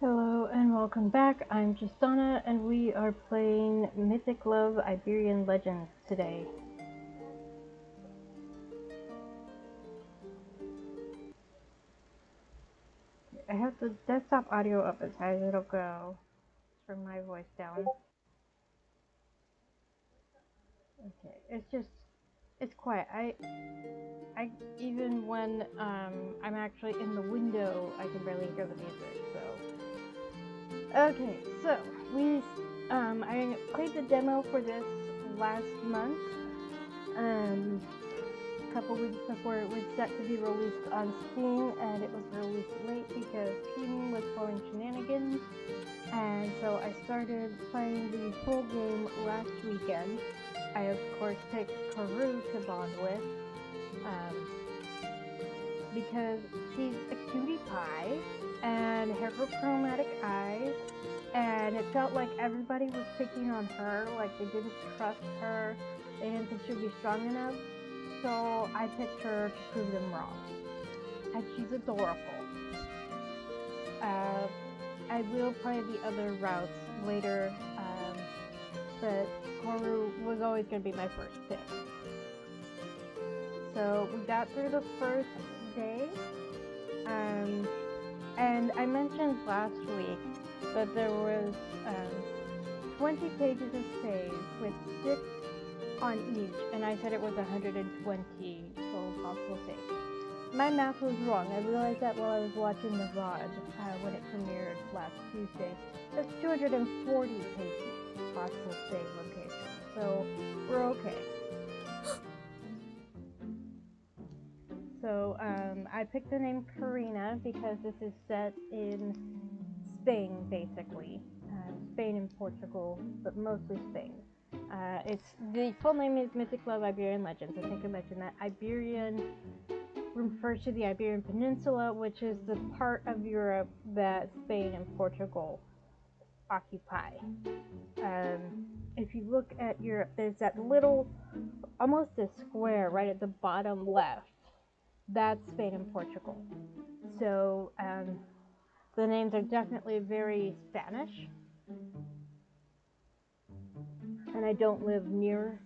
Hello and welcome back. I'm Justana and we are playing Mythic Love Iberian Legends today. I have the desktop audio up as high as it'll go. Turn my voice down. Okay, it's quiet. I even when I'm actually in the window, I can barely hear the music. Okay, so I played the demo for this last month. A couple weeks before it was set to be released on Steam, and it was released late because Steam was pulling shenanigans, and so I started playing the full game last weekend. I of course picked Coru to bond with, because she's a cutie pie, and chromatic eyes, and it felt like everybody was picking on her, like they didn't trust her, they didn't think she'd be strong enough. So I picked her to prove them wrong. And she's adorable. I will play the other routes later, but Coru was always going to be my first pick. So we got through the first day, and I mentioned last week that there was 20 pages of saves with 6 on each, and I said it was 120 total possible saves. My math was wrong. I realized that while I was watching the VOD when it premiered last Tuesday. That's 240 possible save locations, so we're okay. So I picked the name Karina because this is set in Spain, basically. Spain and Portugal, but mostly Spain. The full name is Mythic Love Iberian Legends. I think I mentioned that. Iberian refers to the Iberian Peninsula, which is the part of Europe that Spain and Portugal occupy. If you look at Europe, there's that little, almost a square right at the bottom left. That's Spain and Portugal. So the names are definitely very Spanish. And I don't live in Europe.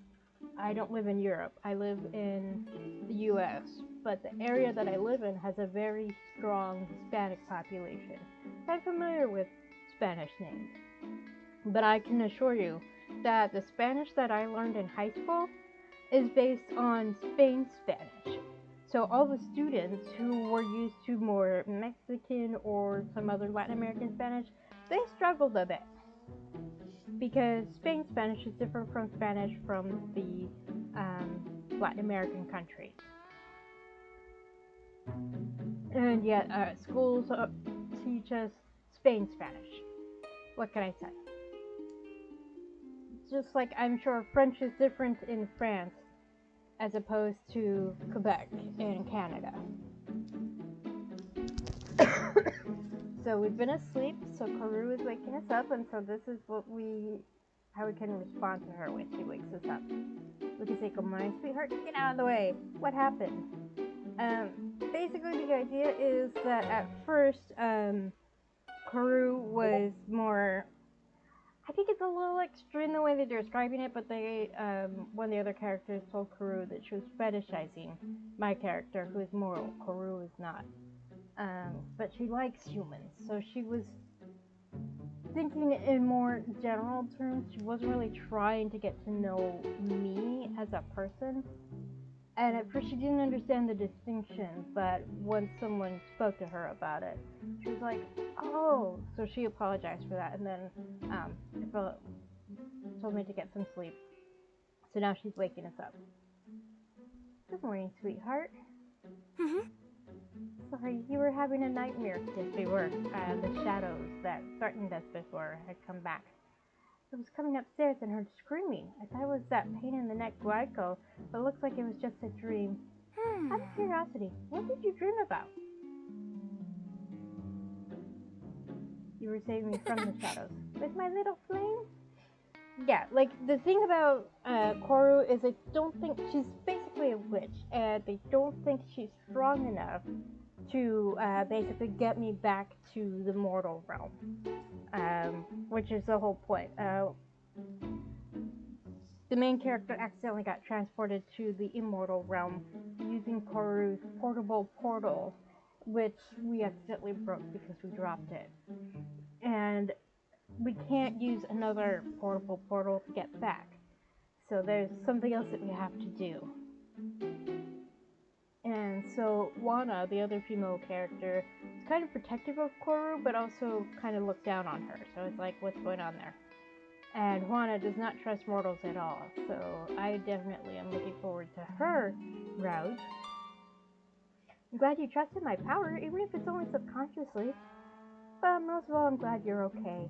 I live in the US, but the area that I live in has a very strong Hispanic population. I'm familiar with Spanish names, but I can assure you that the Spanish that I learned in high school is based on Spain Spanish. So all the students who were used to more Mexican or some other Latin American Spanish, they struggled a bit, because Spain Spanish is different from Spanish from the Latin American countries. And yet schools teach us Spain Spanish. What can I say? Just like I'm sure French is different in France as opposed to Quebec in Canada. So we've been asleep, so Coru is waking us up, and so this is how we can respond to her when she wakes us up. We can say, "Good morning, sweetheart, get out of the way. What happened?" Basically the idea is that at first, Coru was more, I think it's a little extreme the way that they're describing it, but one of the other characters told Coru that she was fetishizing my character, who is moral. Coru is not. But she likes humans, so she was thinking in more general terms. She wasn't really trying to get to know me as a person, and at first she didn't understand the distinction, but once someone spoke to her about it, she was like, oh, so she apologized for that, and then told me to get some sleep. So now she's waking us up. Good morning, sweetheart. Sorry, you were having a nightmare. Yes, we were. The shadows that threatened us before had come back. I was coming upstairs and heard screaming. I thought it was that pain in the neck Guaico, but it looks like it was just a dream. Out of curiosity, what did you dream about? You were saving me from the shadows. With my little flame? Yeah, like, the thing about Coru is I don't think she's basically a witch, and they don't think she's strong enough to basically get me back to the mortal realm, which is the whole point. The main character accidentally got transported to the immortal realm using Coru's portable portal, which we accidentally broke because we dropped it. And we can't use another portable portal to get back. So there's something else that we have to do. And so Juana, the other female character, is kind of protective of Coru, but also kind of looked down on her. So it's like, what's going on there? And Juana does not trust mortals at all. So I definitely am looking forward to her route. I'm glad you trusted my power, even if it's only subconsciously. But most of all, I'm glad you're okay.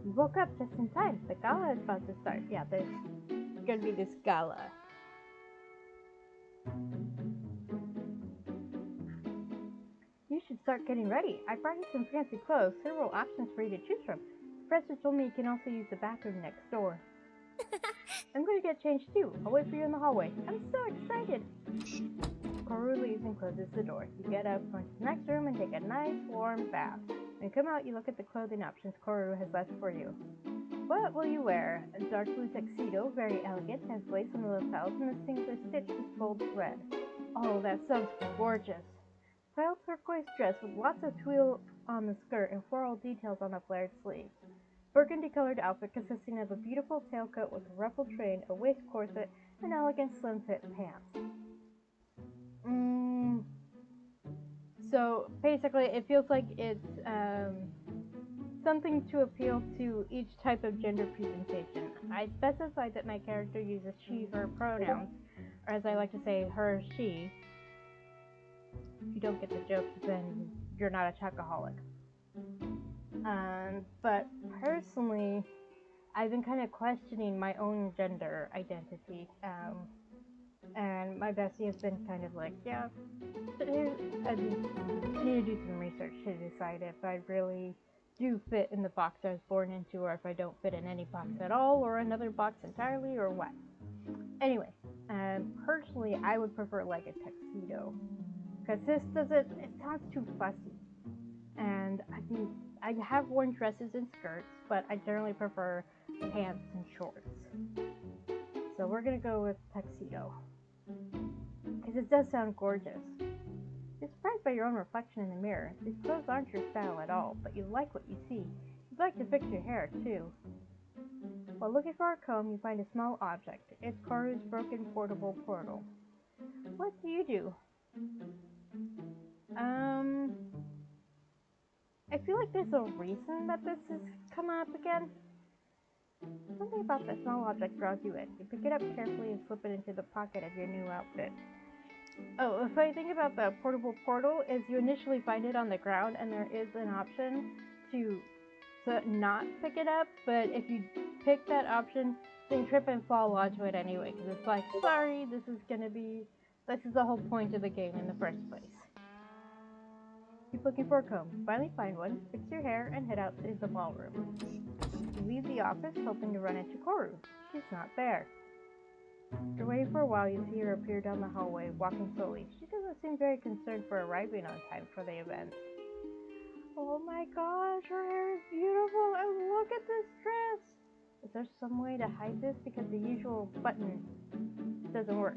You woke up just in time. The gala is about to start. Yeah, there's gonna be this gala. You should start getting ready. I brought you some fancy clothes, several options for you to choose from. The professor told me you can also use the bathroom next door. I'm going to get changed too. I'll wait for you in the hallway. I'm so excited. Coru leaves and closes the door. You get up, go into the next room, and take a nice warm bath. When you come out, you look at the clothing options Coru has left for you. What will you wear? A dark blue tuxedo, very elegant, has lace on the lapels, and the seams are stitched with gold thread. Oh, that sounds gorgeous. Pale turquoise dress with lots of twill on the skirt and floral details on the flared sleeves. Burgundy-colored outfit consisting of a beautiful tailcoat with a ruffled train, a waist corset, and elegant slim-fit pants. So basically, it feels like it's something to appeal to each type of gender presentation. I specified that my character uses she, her pronouns, or as I like to say, her, she. If you don't get the joke, then you're not a chocoholic. But personally, I've been kind of questioning my own gender identity. And my bestie has been kind of like, yeah, I need to do some research to decide if I really do fit in the box I was born into, or if I don't fit in any box at all, or another box entirely, or what. Anyway, personally, I would prefer like a tuxedo, because this it sounds too fussy. And I have worn dresses and skirts, but I generally prefer pants and shorts. So we're gonna go with tuxedo, because it does sound gorgeous. You're surprised by your own reflection in the mirror. These clothes aren't your style at all, but you like what you see. You'd like to fix your hair, too. While looking for a comb, you find a small object. It's Coru's broken portable portal. What do you do? I feel like there's a reason that this has come up again. Something about that small object draws you in. You pick it up carefully and slip it into the pocket of your new outfit. Oh, the funny thing about the portable portal is you initially find it on the ground, and there is an option to not pick it up, but if you pick that option, then you trip and fall onto it anyway, because it's like, sorry, this is the whole point of the game in the first place. Keep looking for a comb. Finally find one, fix your hair, and head out to the ballroom. You leave the office, hoping to run into Coru. She's not there. After waiting for a while, you see her appear down the hallway, walking slowly. She doesn't seem very concerned for arriving on time for the event. Oh my gosh, her hair is beautiful, and look at this dress! Is there some way to hide this? Because the usual button doesn't work.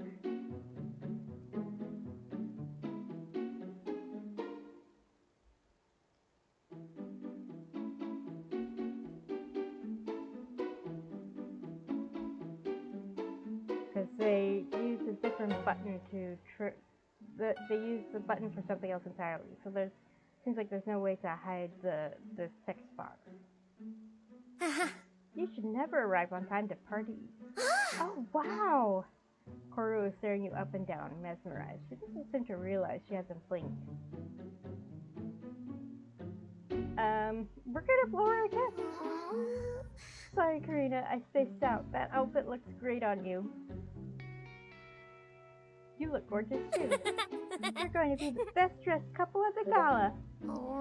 Because they use a different button to they use the button for something else entirely. So seems like there's no way to hide this text box. You should never arrive on time to party. Oh wow! Coru is staring you up and down, mesmerized. She doesn't seem to realize she hasn't blinked. We're gonna blow her a kiss. Sorry, Karina, I spaced out. That outfit looks great on you. You look gorgeous too. We're going to be the best dressed couple at the gala.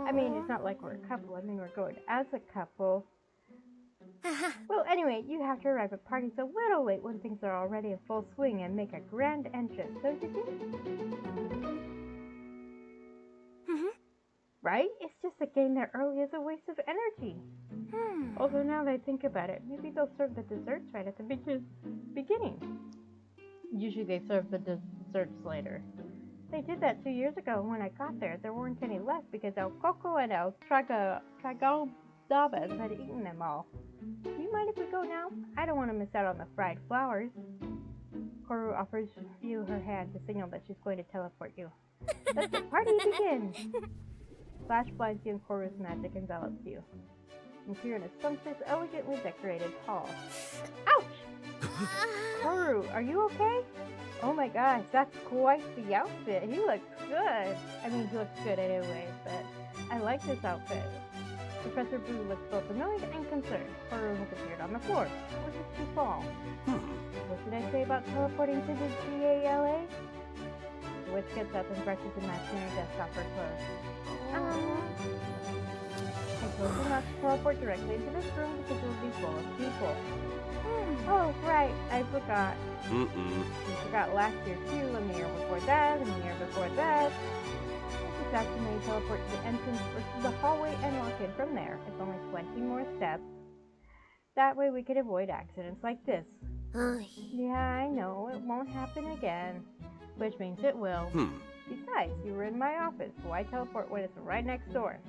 I mean, it's not like we're a couple. I mean, we're going as a couple. Well, anyway, you have to arrive at parties a little late when things are already in full swing and make a grand entrance, don't you think? Right? It's just that getting there early is a waste of energy. Although now that I think about it, maybe they'll serve the desserts right at the beginning. Usually they serve the desserts later. They did that 2 years ago, and when I got there, there weren't any left because El Coco and El Tragaldabas had eaten them all. Do you mind if we go now? I don't want to miss out on the fried flowers. Coru offers you her hand to signal that she's going to teleport you. Let the party begin! Flash blinds you and Coru's magic envelops you. And here in a sumptuous, elegantly decorated hall. Ouch! Coru, are you okay? Oh my gosh, that's quite the outfit. He looks good. I mean, he looks good anyway, but I like this outfit. Professor Boo looks both annoyed and concerned. Coru has appeared on the floor. Where did she fall? What did I say about teleporting to the GALA? The witch gets up and brushes imaginary dust off her clothes. I told you not to teleport directly into this room because it will be full of people. Oh, right, I forgot. You forgot last year too, and the year before that, and the year before that. This is actually when you teleport to the entrance or to the hallway and walk in from there. It's only 20 more steps. That way we could avoid accidents like this. Yeah, I know, it won't happen again. Which means it will. Besides, you were in my office, so why teleport when it's right next door?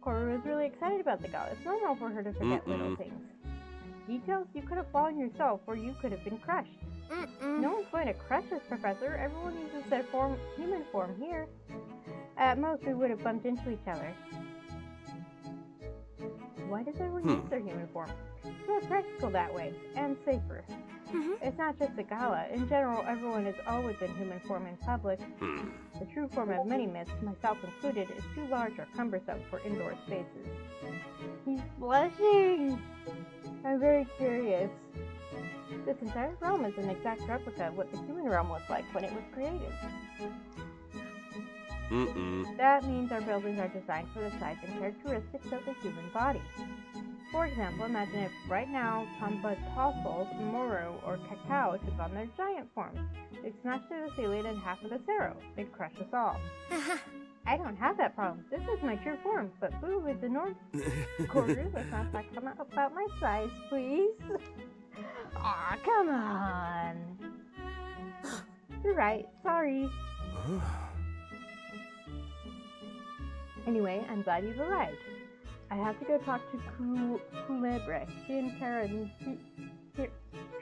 Coru is really excited about the gala. It's normal for her to forget little things. Details? You could have fallen yourself, or you could have been crushed. No one's going to crush us, Professor. Everyone uses their human form here. At most, we would have bumped into each other. Why does everyone use their human form? It's more practical that way, and safer. It's not just a gala. In general, everyone is always in human form in public. The true form of many myths, myself included, is too large or cumbersome for indoor spaces. He's blushing! I'm very curious. This entire realm is an exact replica of what the human realm was like when it was created. That means our buildings are designed for the size and characteristics of the human body. For example, imagine if right now Tambatosol, Moru, or Cacao took on their giant forms. They'd smash through the ceiling and half of the Cerro. They'd crush us all. I don't have that problem. This is my true form, but Boo is enormous. Coru, let's not talk about my size, please. Aw, come on. You're right. Sorry. Anyway, I'm glad you've arrived. I have to go talk to Culebre. She and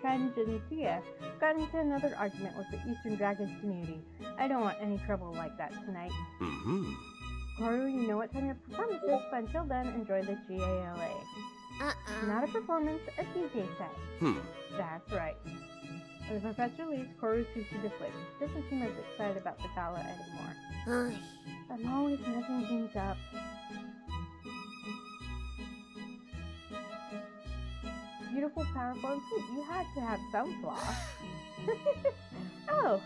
Trangentia got into another argument with the Eastern Dragons community. I don't want any trouble like that tonight. Coru, you know what time your performance is, but until then, enjoy the GALA. Not a performance, a DJ set. That's right. As the professor leaves, Coru sees to deflate. She doesn't seem as excited about the gala anymore. I'm always messing things up. Beautiful, powerful, and sweet. You had to have some flaws. Oh,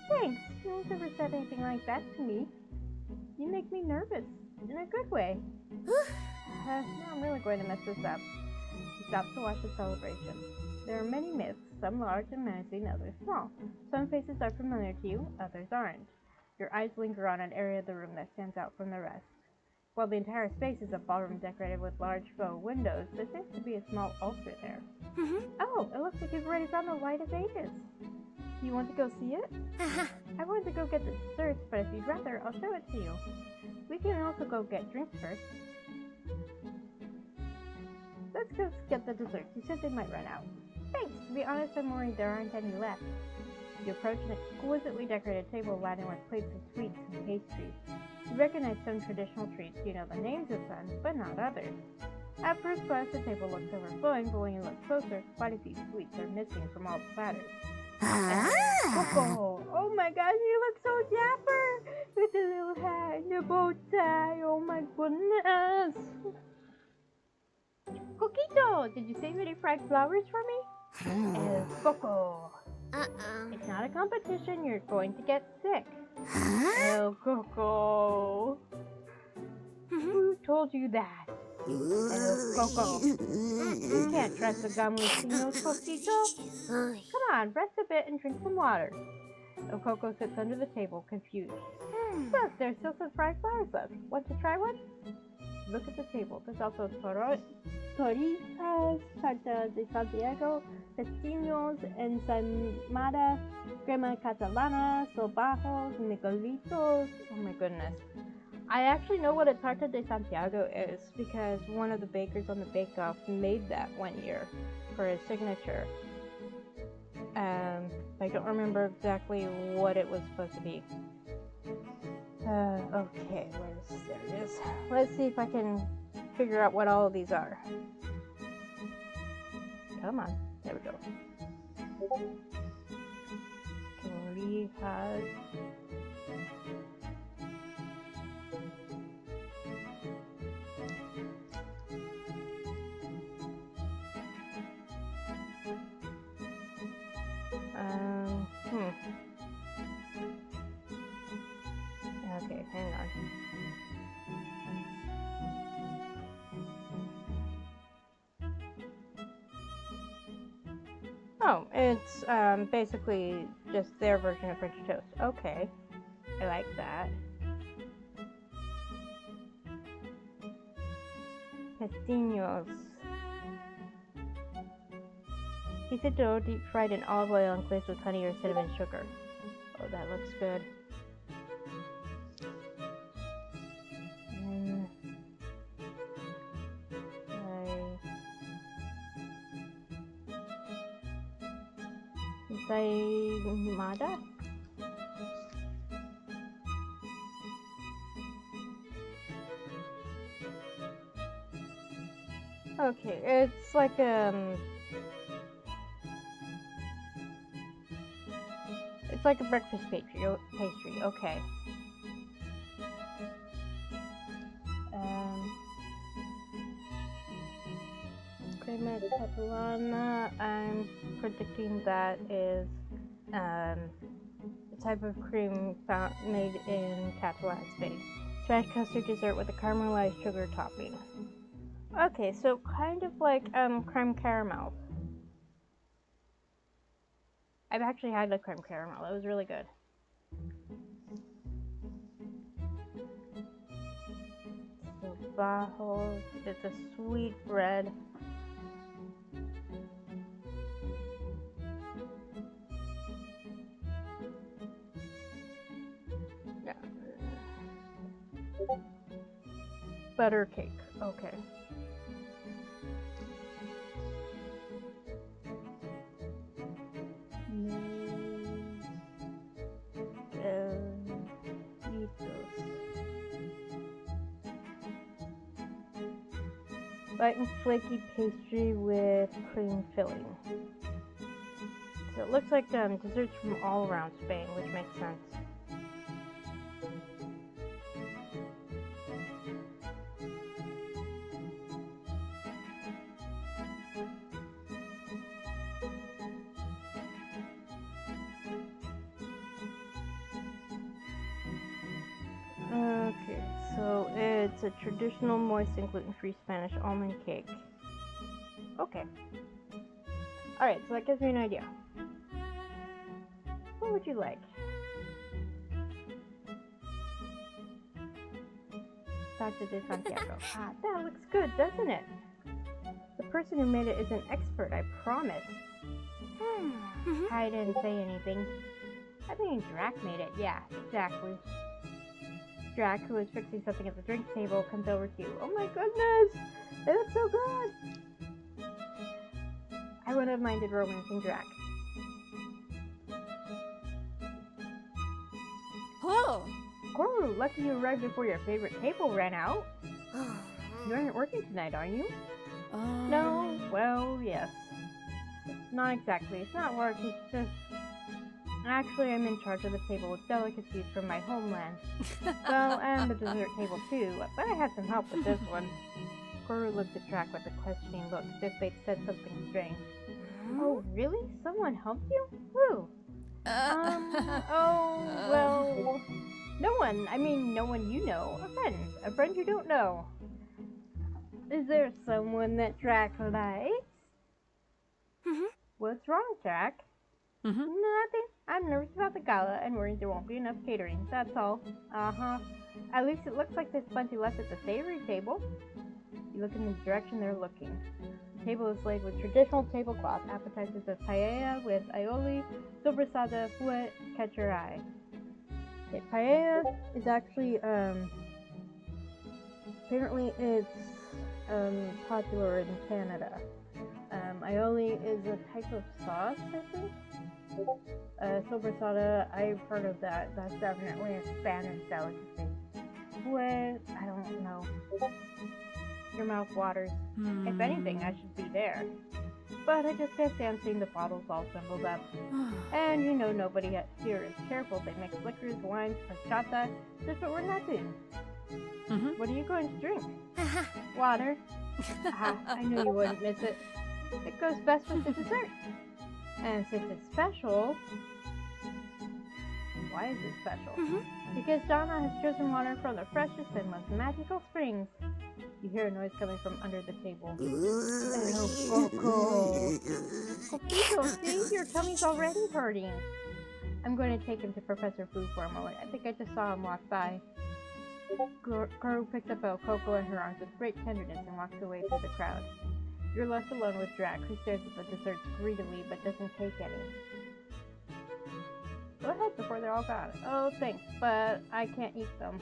thanks. No one's ever said anything like that to me. You make me nervous, in a good way. Now I'm really going to mess this up. He stops to watch the celebration. There are many myths, some large and menacing, others small. Some faces are familiar to you, others aren't. Your eyes linger on an area of the room that stands out from the rest. While the entire space is a ballroom decorated with large faux windows, there seems to be a small altar there. Oh, it looks like you've already found the Light of Ages. Do you want to go see it? I wanted to go get the desserts, but if you'd rather, I'll show it to you. We can also go get drinks first. Let's go get the desserts. You said they might run out. Thanks. To be honest, I'm worried there aren't any left. You approach an exquisitely decorated table laden with plates of sweets and pastries. You recognize some traditional treats. You know the names of some, but not others. At first glance, the table looks overflowing, but when you look closer, quite a few sweets are missing from all the platters. Oh my gosh, you look so dapper! With a little hat and a bow tie, oh my goodness! Coquito, did you save any fried flowers for me? El Coco. It's not a competition, you're going to get sick. El Coco. Who told you that? El Coco. You can't trust the gamusinos, Coquito. Come on, rest a bit and drink some water. Okoko sits under the table, confused. Look, there's still some fried flowers left. Want to try one? Look at the table. There's also torrijas, tarta de Santiago, pestiños, ensaimada, crema catalana, sobajos, nicolitos. Oh my goodness. I actually know what a tarta de Santiago is because one of the bakers on the Bake Off made that one year for his signature. I don't remember exactly what it was supposed to be. Okay, there it is. Let's see if I can figure out what all of these are. Come on, there we go. Torrijas. Okay, hang on. Oh, it's basically just their version of French toast. Okay, I like that. Pestiños. Pizza dough deep fried in olive oil and glazed with honey or cinnamon sugar. Oh, that looks good. Ensaimada? Okay, it's like it's like a breakfast pastry. Okay. Crema catalana. I'm predicting that is a type of cream made in Catalan, Spain. Spanish custard dessert with a caramelized sugar topping. Okay, so kind of like creme caramel. I've actually had the creme caramel. It was really good. Bajos. It's a sweet bread. Yeah. Butter cake. Okay. Light and flaky pastry with cream filling. So it looks like desserts from all around Spain, which makes sense. Okay, so it's a traditional moist and gluten-free Spanish almond cake. Okay. Alright, so that gives me an idea. What would you like? Tarta de Santiago. Ah, that looks good, doesn't it? The person who made it is an expert, I promise. I didn't say anything. I think Drac made it. Yeah, exactly. Drac, who is fixing something at the drink table, comes over to you. Oh my goodness! It looks so good! I wouldn't have minded romancing Drac. Oh! Coru, lucky you arrived before your favorite table ran out. You aren't working tonight, are you? No? Well, yes. Not exactly. It's not work, it's just... Actually, I'm in charge of the table with delicacies from my homeland. Well, and the dessert table too, but I had some help with this one. Coru looked at Drac with a questioning look, as if they'd said something strange. Oh, really? Someone helped you? Who? Oh, well... No one. I mean, no one you know. A friend. A friend you don't know. Is there someone that Drac likes? What's wrong, Drac? Nothing. I'm nervous about the gala and worried there won't be enough catering. That's all. At least it looks like there's plenty left at the savory table. You look in the direction they're looking. The table is laid with traditional tablecloth, appetizers of paella with aioli, sobrasada, fouet, catch your eye. Okay, paella is actually, apparently it's, popular in Canada. Aioli is a type of sauce, I think. Sobrasada, I've heard of that. That's definitely a Spanish delicacy. Fouet, I don't know. Your mouth waters. If anything, I should be there. But I just can't stand seeing the bottles all jumbled up. And you know nobody here is careful. They mix liquors, wines, horchata, just what we're not doing. What are you going to drink? Water. I knew you wouldn't miss it. It goes best with the dessert. And since it's special... Why is it special? Because Donna has chosen water from the freshest and most magical springs. You hear a noise coming from under the table. Oh, Coco. Coquito, see? Your tummy's already hurting. I'm going to take him to Professor Fu for a moment. I think I just saw him walk by. Coru picks up El Coco in her arms with great tenderness and walks away through the crowd. You're left alone with Drac, who stares at the desserts greedily but doesn't take any. Go ahead before they're all gone. Oh, thanks, but I can't eat them.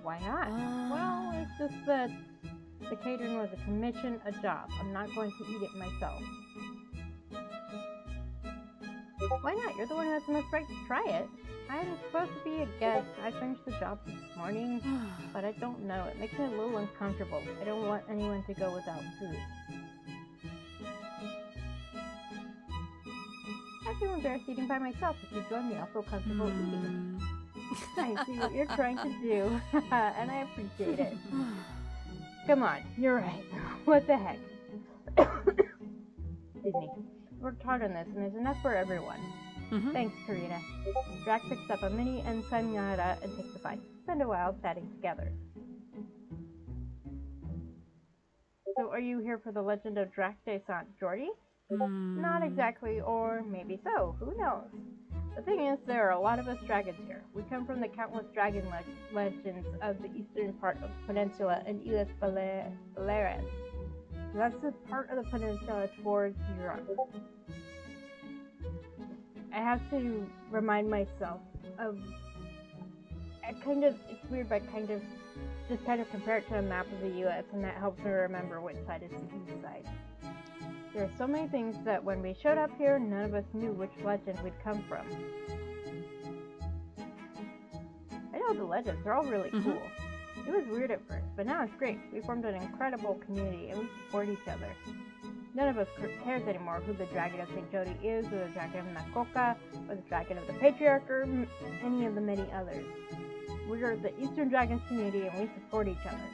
Why not? Well, it's just that the catering was a commission, a job. I'm not going to eat it myself. Why not? You're the one who has the most right to try it. I'm supposed to be a guest. I finished the job this morning, but I don't know. It makes me a little uncomfortable. I don't want anyone to go without food. I feel embarrassed eating by myself. If you join me, I'll feel comfortable eating. I see what you're trying to do, and I appreciate it. Come on, you're right. What the heck? Excuse me. Worked hard on this, and there's enough for everyone. Thanks, Karina. Drac picks up a mini ensaimada and takes a bite. Spend a while chatting together. So are you here for the legend of Drac de Saint Jordi? Not exactly, or maybe so. Who knows? The thing is, there are a lot of us dragons here. We come from the countless dragon legends of the eastern part of the peninsula and Islas Baleares. That's the part of the peninsula towards Europe. I have to remind myself of, it's weird, but just compare it to a map of the U.S., and that helps me remember which side is the east side. There are so many things that when we showed up here, none of us knew which legend we'd come from. I know the legends, they're all really cool. It was weird at first, but now it's great. We formed an incredible community, and we support each other. None of us cares anymore who the Dragon of St. Jody is, or the Dragon of Nakoka, or the Dragon of the Patriarch, or any of the many others. We are the Eastern Dragons community, and we support each other.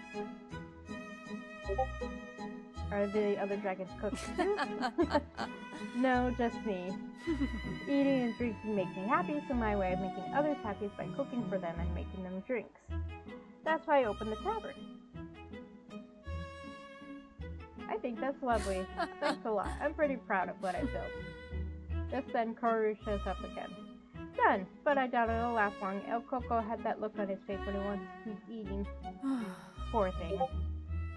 Are the other dragons cooking too? No, just me. Eating and drinking makes me happy, so my way of making others happy is by cooking for them and making them drinks. That's why I opened the tavern. I think that's lovely. Thanks a lot. I'm pretty proud of what I built. Just then, Coru shows up again. Done, but I doubt it'll last long. El Coco had that look on his face when he wants to keep eating. Poor thing.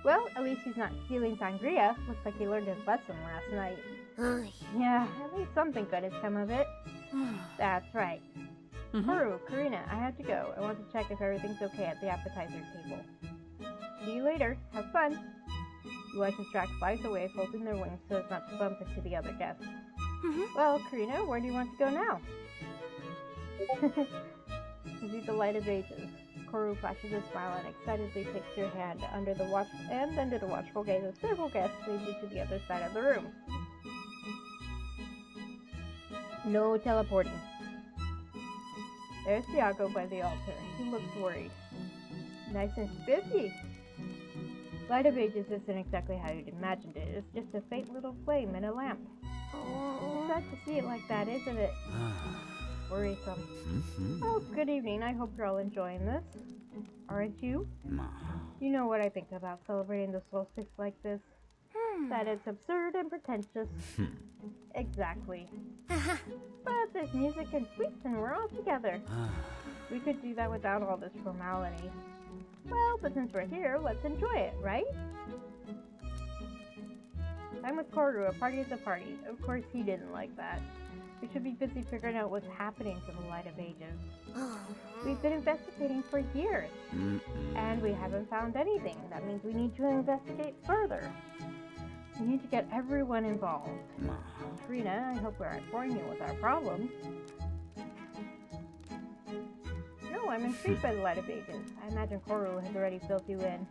Well, at least he's not stealing sangria. Looks like he learned his lesson last night. Yeah, at least something good has come of it. That's right. Coru, Karina, I have to go. I want to check if everything's okay at the appetizer table. See you later. Have fun. You watch as Drac flies away, folding their wings so as not to bump into the other guests. Well, Karina, where do you want to go now? To see the light of ages. Coru flashes a smile and excitedly takes your hand under the watchful gaze of several guests leads you to the other side of the room. No teleporting. There's Tiago by the altar. He looks worried. Nice and spiffy. Light of Ages isn't exactly how you'd imagined it. It's just a faint little flame in a lamp. It's sad to see it like that, isn't it? Worrisome. Oh, good evening. I hope you're all enjoying this. Aren't you? You know what I think about celebrating the solstice like this. That it's absurd and pretentious. Exactly. But there's music and sweets and we're all together. We could do that without all this formality. Well, but since we're here, let's enjoy it, right? I'm with Coru, a party is a party. Of course he didn't like that. We should be busy figuring out what's happening to the Light of Ages. We've been investigating for years, and we haven't found anything. That means we need to investigate further. We need to get everyone involved. Karina, I hope we're not boring you with our problems. No, I'm intrigued by the Light of Ages. I imagine Coru has already filled you in.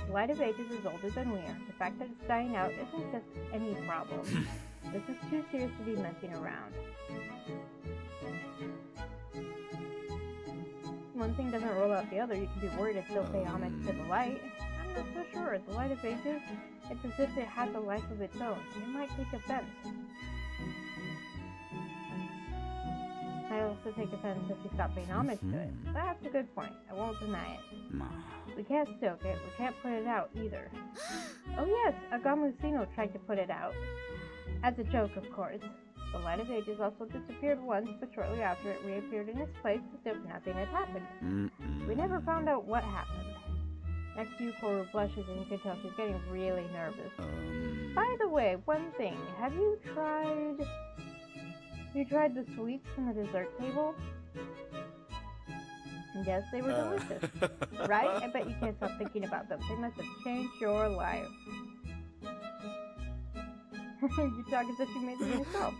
The Light of Ages is older than we are. The fact that it's dying out isn't just any problem. This is too serious to be messing around. One thing doesn't rule out the other. You can be worried and still pay homage to the light. I'm not so sure. The Light of Ages, it's as if it has a life of its own. It might take offense. I also take offense if you stop paying homage to it. That's a good point. I won't deny it. We can't stoke it. We can't put it out either. Oh yes, Agamusino tried to put it out. As a joke, of course. The Light of Ages also disappeared once, but shortly after it reappeared in its place as if nothing had happened. We never found out what happened. Next to you, Coru blushes and you can tell she's getting really nervous. By the way, one thing. Have you tried the sweets from the dessert table? Yes, they were delicious. Right? I bet you can't stop thinking about them. They must have changed your life. You talk as if you made them yourself.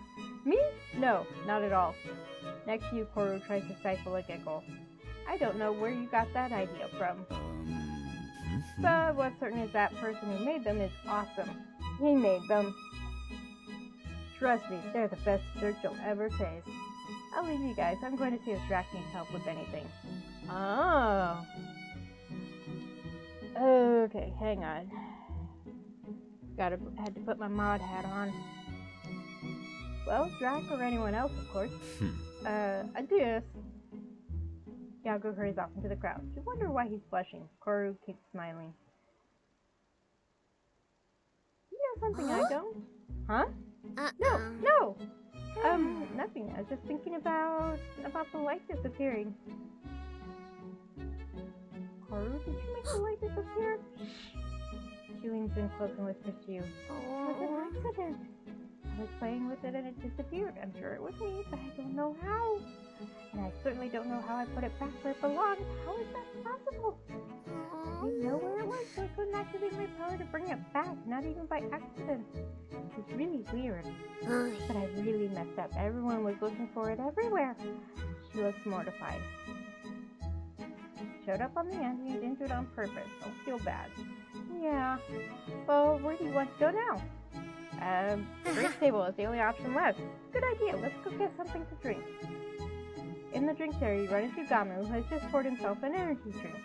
Me? No, not at all. Next to you, Coru tries to stifle a giggle. I don't know where you got that idea from. But what's certain is that person who made them is awesome. He made them. Trust me, they're the best dessert you'll ever taste. I'll leave you guys. I'm going to see if Drac needs help with anything. Oh. Okay, hang on. Had to put my mod hat on. Well, Drac or anyone else, of course. Adios. Yago hurries off into the crowd. You wonder why he's blushing. Coru keeps smiling. You know something I don't? Huh? No! Nothing. I was just thinking about the light disappearing. Coru, did you make the light disappear? She leans in close and whispers to you. It was an accident. I was playing with it and it disappeared. I'm sure it was me, but I don't know how. And I certainly don't know how I put it back where it belongs. How is that possible? I didn't know where it was, so I couldn't activate my power to bring it back, not even by accident. It was really weird. But I really messed up. Everyone was looking for it everywhere. She looks mortified. Showed up on the end and you didn't do it on purpose. Don't feel bad. Yeah. Well, where do you want to go now? Drink table is the only option left. Good idea. Let's go get something to drink. In the drinks area, you run into Gamu, who has just poured himself an energy drink.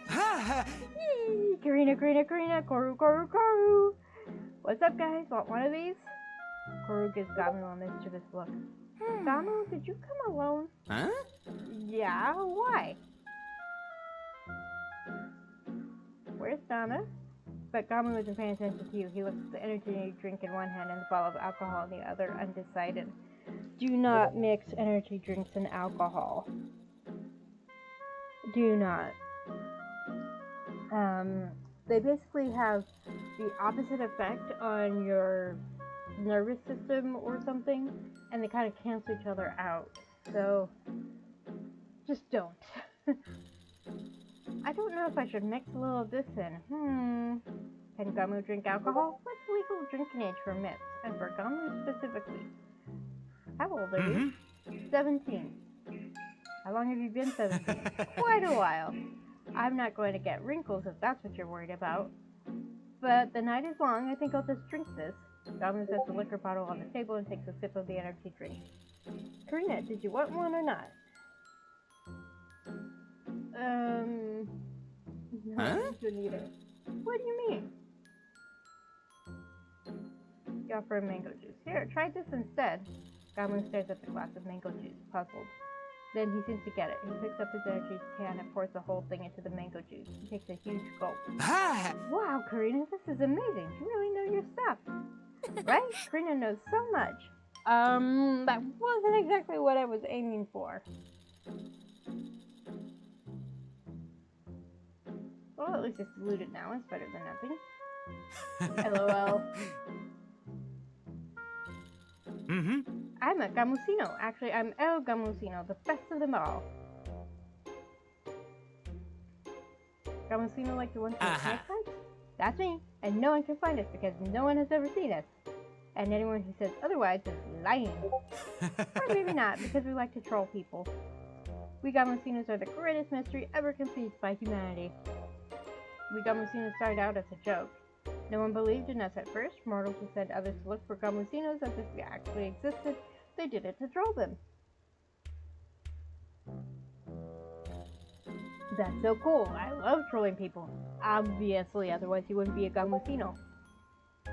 Yee! Karina, Coru. What's up, guys? Want one of these? Coru gives Gamu a mischievous look. Gamu, did you come alone? Huh? Yeah, why? Where's Donna? But Gamu isn't paying attention to you. He looks at the energy drink in one hand and the bottle of alcohol in the other, undecided. Do not mix energy drinks and alcohol. Do not. They basically have the opposite effect on your nervous system or something, and they kind of cancel each other out. So, just don't. I don't know if I should mix a little of this in. Can Gamu drink alcohol? What's legal drinking age for myths, and for Gamu specifically? How old are you? 17. How long have you been 17? Quite a while. I'm not going to get wrinkles if that's what you're worried about. But the night is long. I think I'll just drink this. Gamu sets the liquor bottle on the table and takes a sip of the energy drink. Karina, did you want one or not? No, I shouldn't eat it. What do you mean? You offer a mango juice. Here, try this instead. Gamu stares at the glass of mango juice, puzzled. Then he seems to get it. He picks up his energy can and pours the whole thing into the mango juice. He takes a huge gulp. Wow, Karina, this is amazing. You really know your stuff. Right? Karina knows so much. That wasn't exactly what I was aiming for. Well, at least it's diluted now. It's better than nothing. LOL. I'm a Gamusino. Actually, I'm El Gamusino, the best of them all. Gamusino like the ones with snake bites? That's me, and no one can find us because no one has ever seen us. And anyone who says otherwise is lying. Or maybe not, because we like to troll people. We Gamusinos are the greatest mystery ever conceived by humanity. We Gamusinos started out as a joke. No one believed in us at first. Mortals would send others to look for Gamusinos as if we actually existed. They did it to troll them. That's so cool. I love trolling people. Obviously, otherwise you wouldn't be a Gamusino.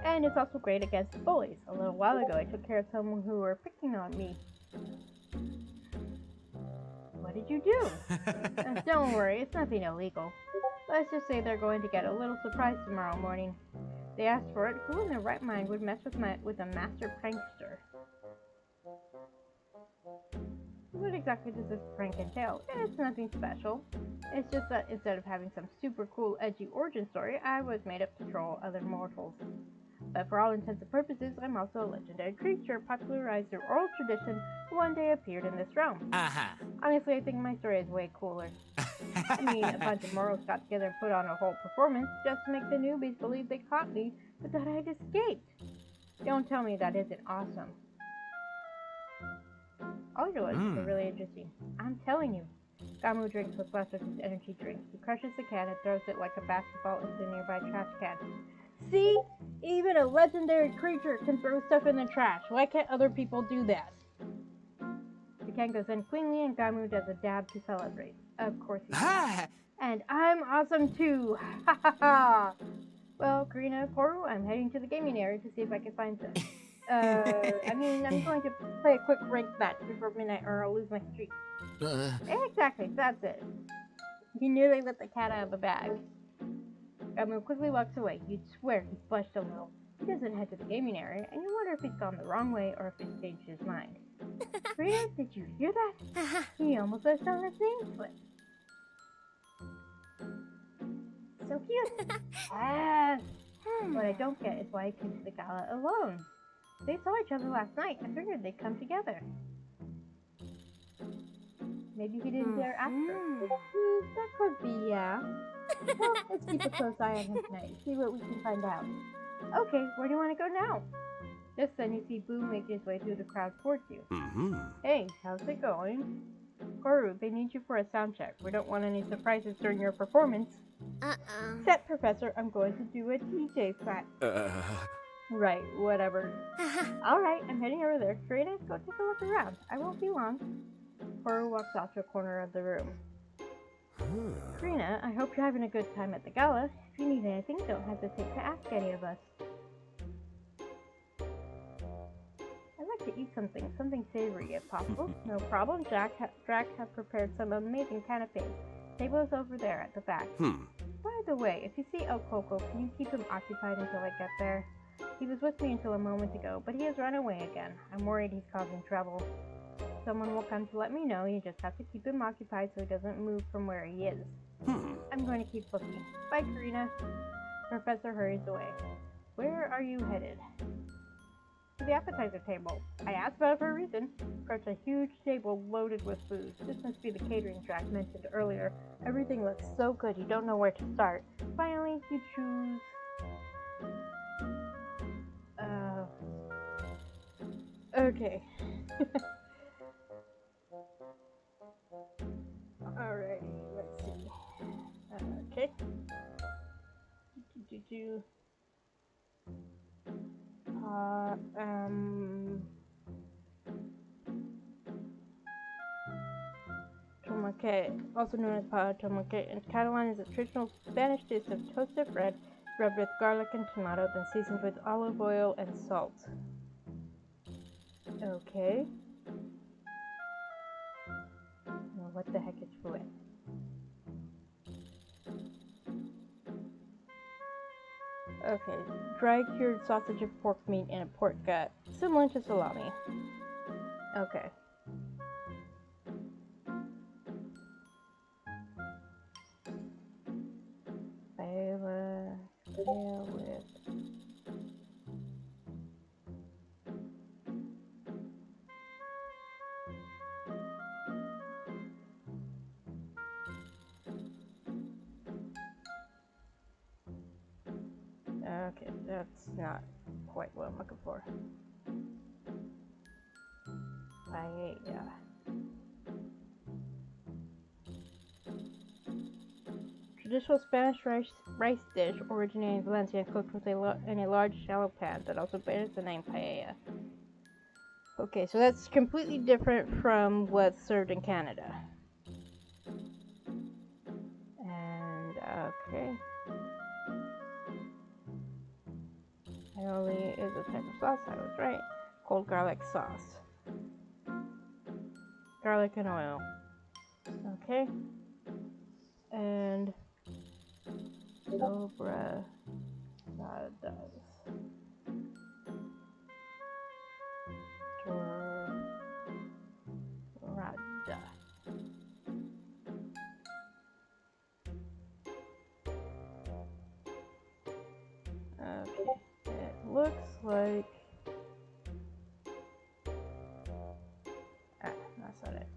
And it's also great against bullies. A little while ago, I took care of someone who were picking on me. What did you do? Don't worry, it's nothing illegal. Let's just say they're going to get a little surprise tomorrow morning. They asked for it. Who in their right mind would mess with a master prankster? What exactly does this prank entail? It's nothing special. It's just that instead of having some super cool, edgy origin story, I was made up to troll other mortals. But for all intents and purposes, I'm also a legendary creature popularized through oral tradition who one day appeared in this realm. Honestly, I think my story is way cooler. I mean, a bunch of mortals got together and put on a whole performance just to make the newbies believe they caught me, but that I'd escaped. Don't tell me that isn't awesome. All your legends are really interesting. I'm telling you. Gamu drinks what's left of his energy drink. He crushes the can and throws it like a basketball into a nearby trash can. See? Even a legendary creature can throw stuff in the trash. Why can't other people do that? The can goes in cleanly and Gamu does a dab to celebrate. Of course he does. And I'm awesome too! Ha ha ha! Well, Karina, Coru, I'm heading to the gaming area to see if I can find some. I'm going to play a quick ranked match before midnight or I'll lose my streak. Exactly, that's it. He nearly let the cat out of the bag. Gamu quickly walks away. You'd swear he blushed a little. He doesn't head to the gaming area, and you wonder if he's gone the wrong way or if he's changed his mind. Karina, did you hear that? He almost left on his name slip. So cute. Yes. What I don't get is why he came to the gala alone. They saw each other last night. I figured they'd come together. Maybe he didn't dare ask her. That could be, yeah. Well, let's keep a close eye on him tonight. See what we can find out. Okay, where do you want to go now? Just then you see Boo make his way through the crowd towards you. Hey, how's it going? Coru, they need you for a sound check. We don't want any surprises during your performance. Set, Professor. I'm going to do a DJ set. Right, whatever. Alright, I'm heading over there. Karina, go take a look around. I won't be long. Coru walks off to a corner of the room. Karina, I hope you're having a good time at the gala. If you need anything, don't hesitate to ask any of us. I'd like to eat something savory if possible. No problem, Drac have prepared some amazing canapes. Table is over there at the back. By the way, if you see El Coco, can you keep him occupied until I get there? He was with me until a moment ago, but he has run away again. I'm worried he's causing trouble. Someone will come to let me know. You just have to keep him occupied so he doesn't move from where he is. I'm going to keep looking. Bye, Karina. Professor hurries away. Where are you headed? To the appetizer table. I asked about it for a reason. Approach a huge table loaded with food. This must be the catering track mentioned earlier. Everything looks so good you don't know where to start. Finally, you choose... Okay. Alright, let's see. Okay. Tomate, also known as pa tomate, in Catalan is a traditional Spanish dish of toasted bread rubbed with garlic and tomato, then seasoned with olive oil and salt. Okay. Well, what the heck is fouet? Okay, dry cured sausage of pork meat and a pork gut, similar to salami. Okay. Paella with. Okay, that's not quite what I'm looking for. Paella. Traditional Spanish rice dish originating in Valencia and cooked in a large shallow pan that also bears the name paella. Okay, so that's completely different from what's served in Canada. And, okay. Aioli is a type of sauce, I was right. Cold garlic sauce. Garlic and oil. Okay. And sobrasadas. Torrada. Okay. It looks like... that's not it.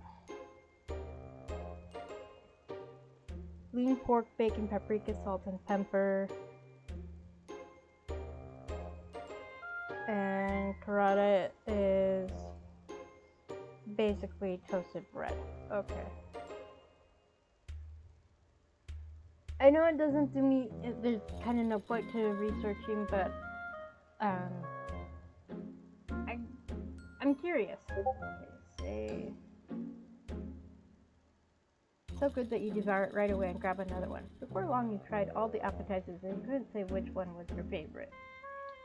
Lean pork, bacon, paprika, salt, and pepper. And carrata is basically toasted bread. Okay. I know it doesn't do me, there's kind of no point to researching, but I'm curious. Okay, so good that you devour it right away and grab another one. Before long, you tried all the appetizers and you couldn't say which one was your favorite.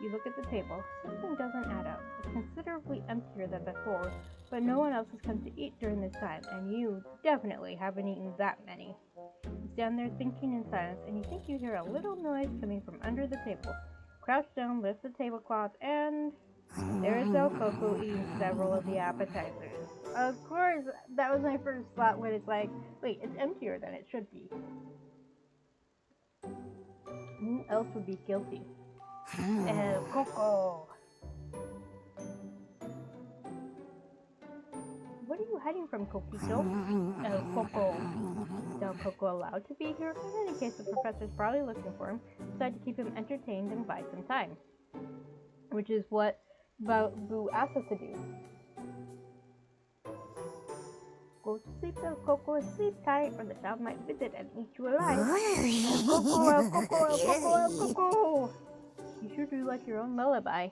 You look at the table. Something doesn't add up. It's considerably emptier than before, but no one else has come to eat during this time, and you definitely haven't eaten that many. You stand there thinking in silence, and you think you hear a little noise coming from under the table. Crouch down, lift the tablecloth, and there's El Coco eating several of the appetizers. Of course, that was my first thought when it's like, wait, it's emptier than it should be. Who else would be guilty? El Coco! What are you hiding from, Coquito? El Coco. Is El Coco allowed to be here? In any case, the professor's probably looking for him. Decide to keep him entertained and buy some time. Which is what Boo asked us to do. Go to sleep, El Coco, and sleep tight, or the child might visit and eat you alive. El Coco, El Coco, El Coco, El Coco! You sure do like your own lullaby.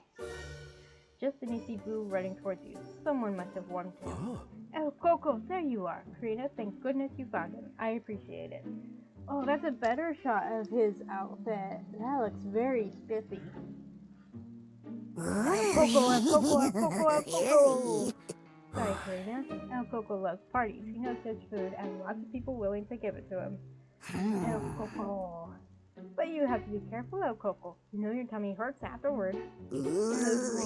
Just then you see Boo running towards you. Someone must have warned him. El Coco, there you are. Karina, thank goodness you found him. I appreciate it. Oh, that's a better shot of his outfit. That looks very spiffy. El Coco, El Coco, El Coco, El Coco! Sorry, Karina. El Coco loves parties. He knows his food and lots of people willing to give it to him. El Coco. But you have to be careful, El Coco. You know your tummy hurts afterward. El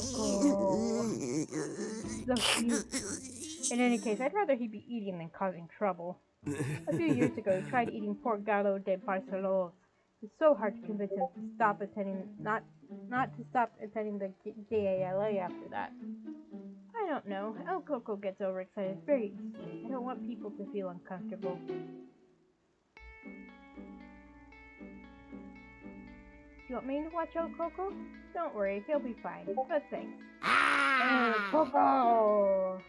Coco. So cute. In any case, I'd rather he be eating than causing trouble. A few years ago, he tried eating pork gallo de Barcelos. It's so hard to convince him to stop attending, not to stop attending the GALA after that. I don't know. El Coco gets overexcited very easily. I don't want people to feel uncomfortable. You want me to watch El Coco? Don't worry, he'll be fine. But thanks. El Coco!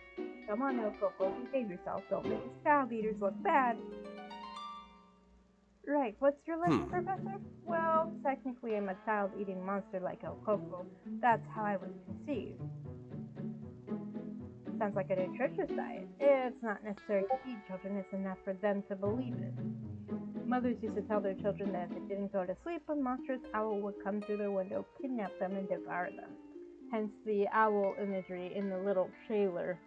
Come on, El Coco, behave yourself. Don't make his child eaters look bad. Right, what's your lesson, Professor? Well, technically I'm a child-eating monster like El Coco. That's how I was conceived. Sounds like a nutritious diet. It's not necessary to feed children, it's enough for them to believe it. Mothers used to tell their children that if they didn't go to sleep, a monstrous owl would come through their window, kidnap them, and devour them. Hence the owl imagery in the little trailer.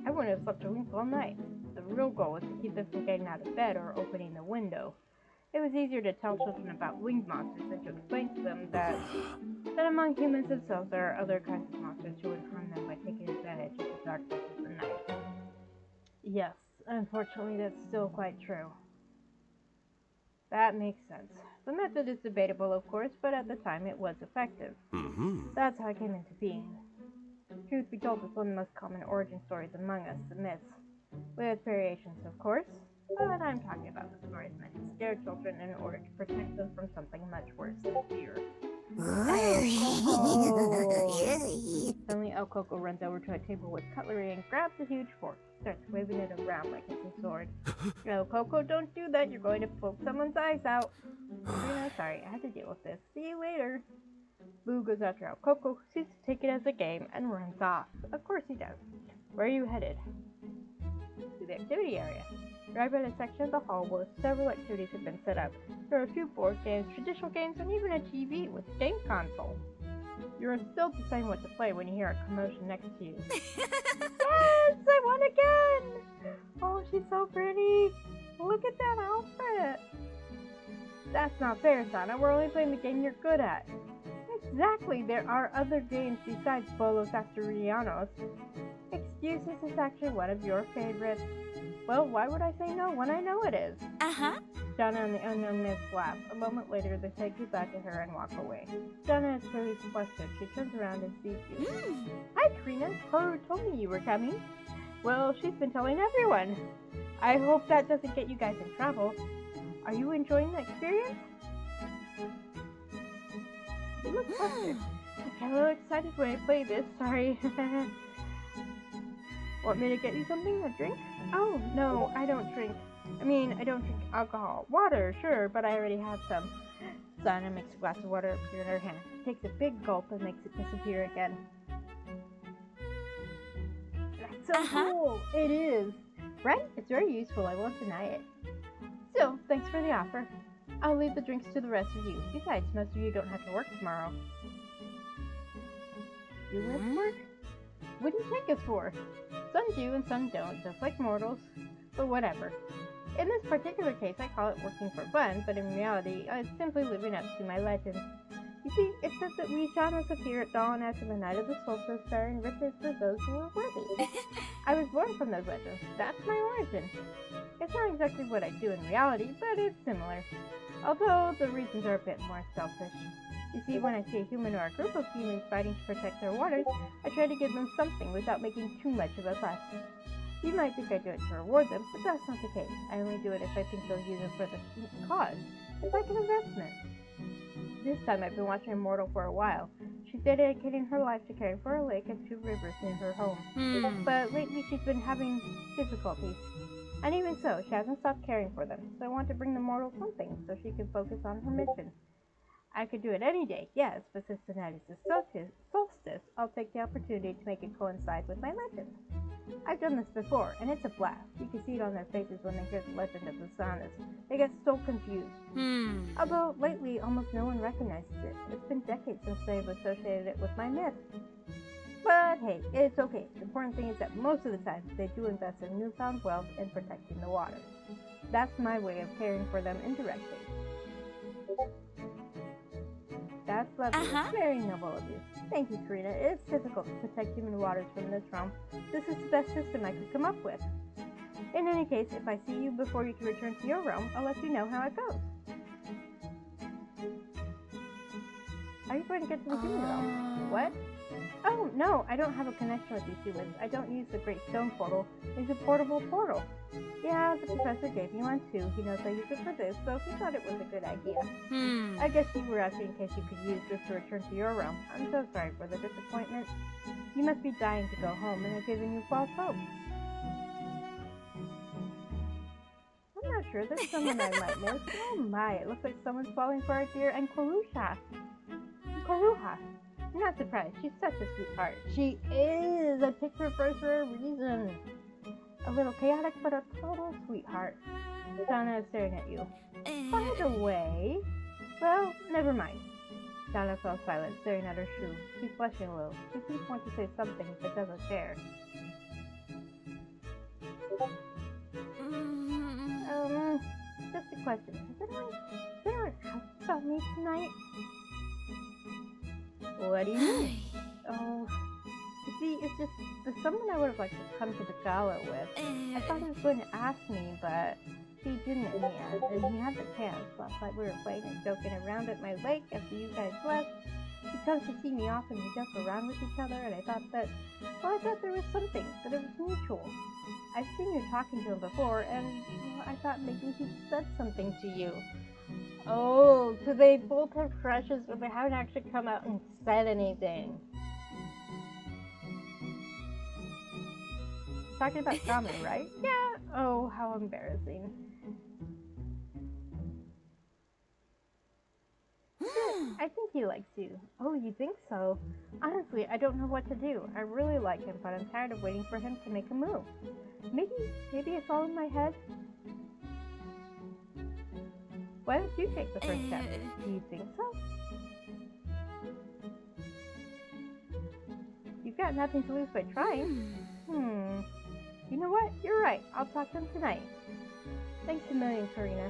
I wouldn't have slept a wink all night. The real goal was to keep them from getting out of bed or opening the window. It was easier to tell children about winged monsters than to explain to them that among humans themselves there are other kinds of monsters who would harm them by taking advantage of the darkness of the night. Yes, unfortunately that's still quite true. That makes sense. The method is debatable, of course, but at the time it was effective. That's how it came into being. Truth be told, it's one of the most common origin stories among us, the myths. With variations, of course, but I'm talking about the stories meant to scare children in order to protect them from something much worse than fear. Suddenly, El Coco runs over to a table with cutlery and grabs a huge fork. Starts waving it around like it's a sword. El Coco, don't do that. You're going to poke someone's eyes out. Sorry, I had to deal with this. See you later. Boo goes after El Coco, seems to take it as a game, and runs off. Of course he does. Where are you headed? To the activity area. Right by the section of the hall where several activities have been set up. There are a few board games, traditional games, and even a TV with a game console. You're still deciding what to play when you hear a commotion next to you. Yes! I won again! Oh, she's so pretty! Look at that outfit! That's not fair, Sana. We're only playing the game you're good at. Exactly! There are other games besides Bolos Asturianos. Excuse, is this actually one of your favorites? Well, why would I say no when I know it is? Donna and the unknown Miss laugh. A moment later, they say goodbye to her and walk away. Donna is clearly flustered. She turns around and sees you. Hi, Trina. Coru told me you were coming. Well, she's been telling everyone. I hope that doesn't get you guys in trouble. Are you enjoying the experience? You look flustered. I get a little excited when I play this. Sorry. Want me to get you something to drink? Oh, no, I don't drink. I don't drink alcohol. Water, sure, but I already have some. Sana makes a glass of water appear in her hand. She takes a big gulp and makes it disappear again. That's so cool! It is! Right? It's very useful, I won't deny it. So, thanks for the offer. I'll leave the drinks to the rest of you. Besides, most of you don't have to work tomorrow. You have to work? What do you take us for? Some do and some don't, just like mortals. But whatever. In this particular case, I call it working for fun, but in reality, it's simply living up to my legend. You see, it says that we shamans appear at dawn after the night of the solstice, bearing riches for those who are worthy. I was born from those legends. That's my origin. It's not exactly what I do in reality, but it's similar. Although the reasons are a bit more selfish. You see, when I see a human or a group of humans fighting to protect their waters, I try to give them something without making too much of a fuss. You might think I do it to reward them, but that's not the case. I only do it if I think they'll use it for the cause. It's like an investment. This time I've been watching Immortal for a while. She's dedicating her life to caring for a lake and 2 rivers near her home. But lately she's been having difficulties. And even so, she hasn't stopped caring for them. So I want to bring the mortal something so she can focus on her mission. I could do it any day, yes, but since tonight is the solstice, I'll take the opportunity to make it coincide with my legend. I've done this before, and it's a blast. You can see it on their faces when they hear the legend of the Sanas. They get so confused. Although, lately, almost no one recognizes it. It's been decades since they've associated it with my myth. But hey, it's okay. The important thing is that most of the time, they do invest their newfound wealth in protecting the waters. That's my way of caring for them indirectly. That's lovely. It's very noble of you. Thank you, Karina. It's difficult to protect human waters from this realm. This is the best system I could come up with. In any case, if I see you before you can return to your realm, I'll let you know how it goes. Are you going to get to the human realm? What? Oh, no, I don't have a connection with these humans. I don't use the Great Stone Portal. It's a portable portal. Yeah, the professor gave me one too. He knows I use it for this, so he thought it was a good idea. I guess you were asking in case you could use this to return to your realm. I'm so sorry for the disappointment. You must be dying to go home, and I've given you false hope. I'm not sure. There's someone I might miss. Oh my, it looks like someone's falling for our dear and Coruha. I'm not surprised. She's such a sweetheart. She is! I picked her first for a reason. A little chaotic, but a total sweetheart. Donna is staring at you. By the way... Well, never mind. Donna fell silent, staring at her shoe. She's blushing a little. She seems to want to say something, but doesn't dare. just a question. Has anyone asked about me tonight? What do you mean? Oh, you see, it's just there's someone I would have liked to come to the gala with. I thought he was going to ask me, but he didn't in the end, and he had the chance. Last night we were playing and joking around at my lake after you guys left. He comes to see me often, we joke around with each other, and I thought there was something, that it was mutual. I've seen you talking to him before, and I thought maybe he said something to you. Oh, so they both have crushes, but they haven't actually come out and said anything. Talking about Tommy, right? Yeah. Oh, how embarrassing. I think he likes you. Oh, you think so? Honestly, I don't know what to do. I really like him, but I'm tired of waiting for him to make a move. Maybe it's all in my head? Why don't you take the first step? Do you think so? You've got nothing to lose by trying. You know what? You're right. I'll talk to him tonight. Thanks a million, Karina.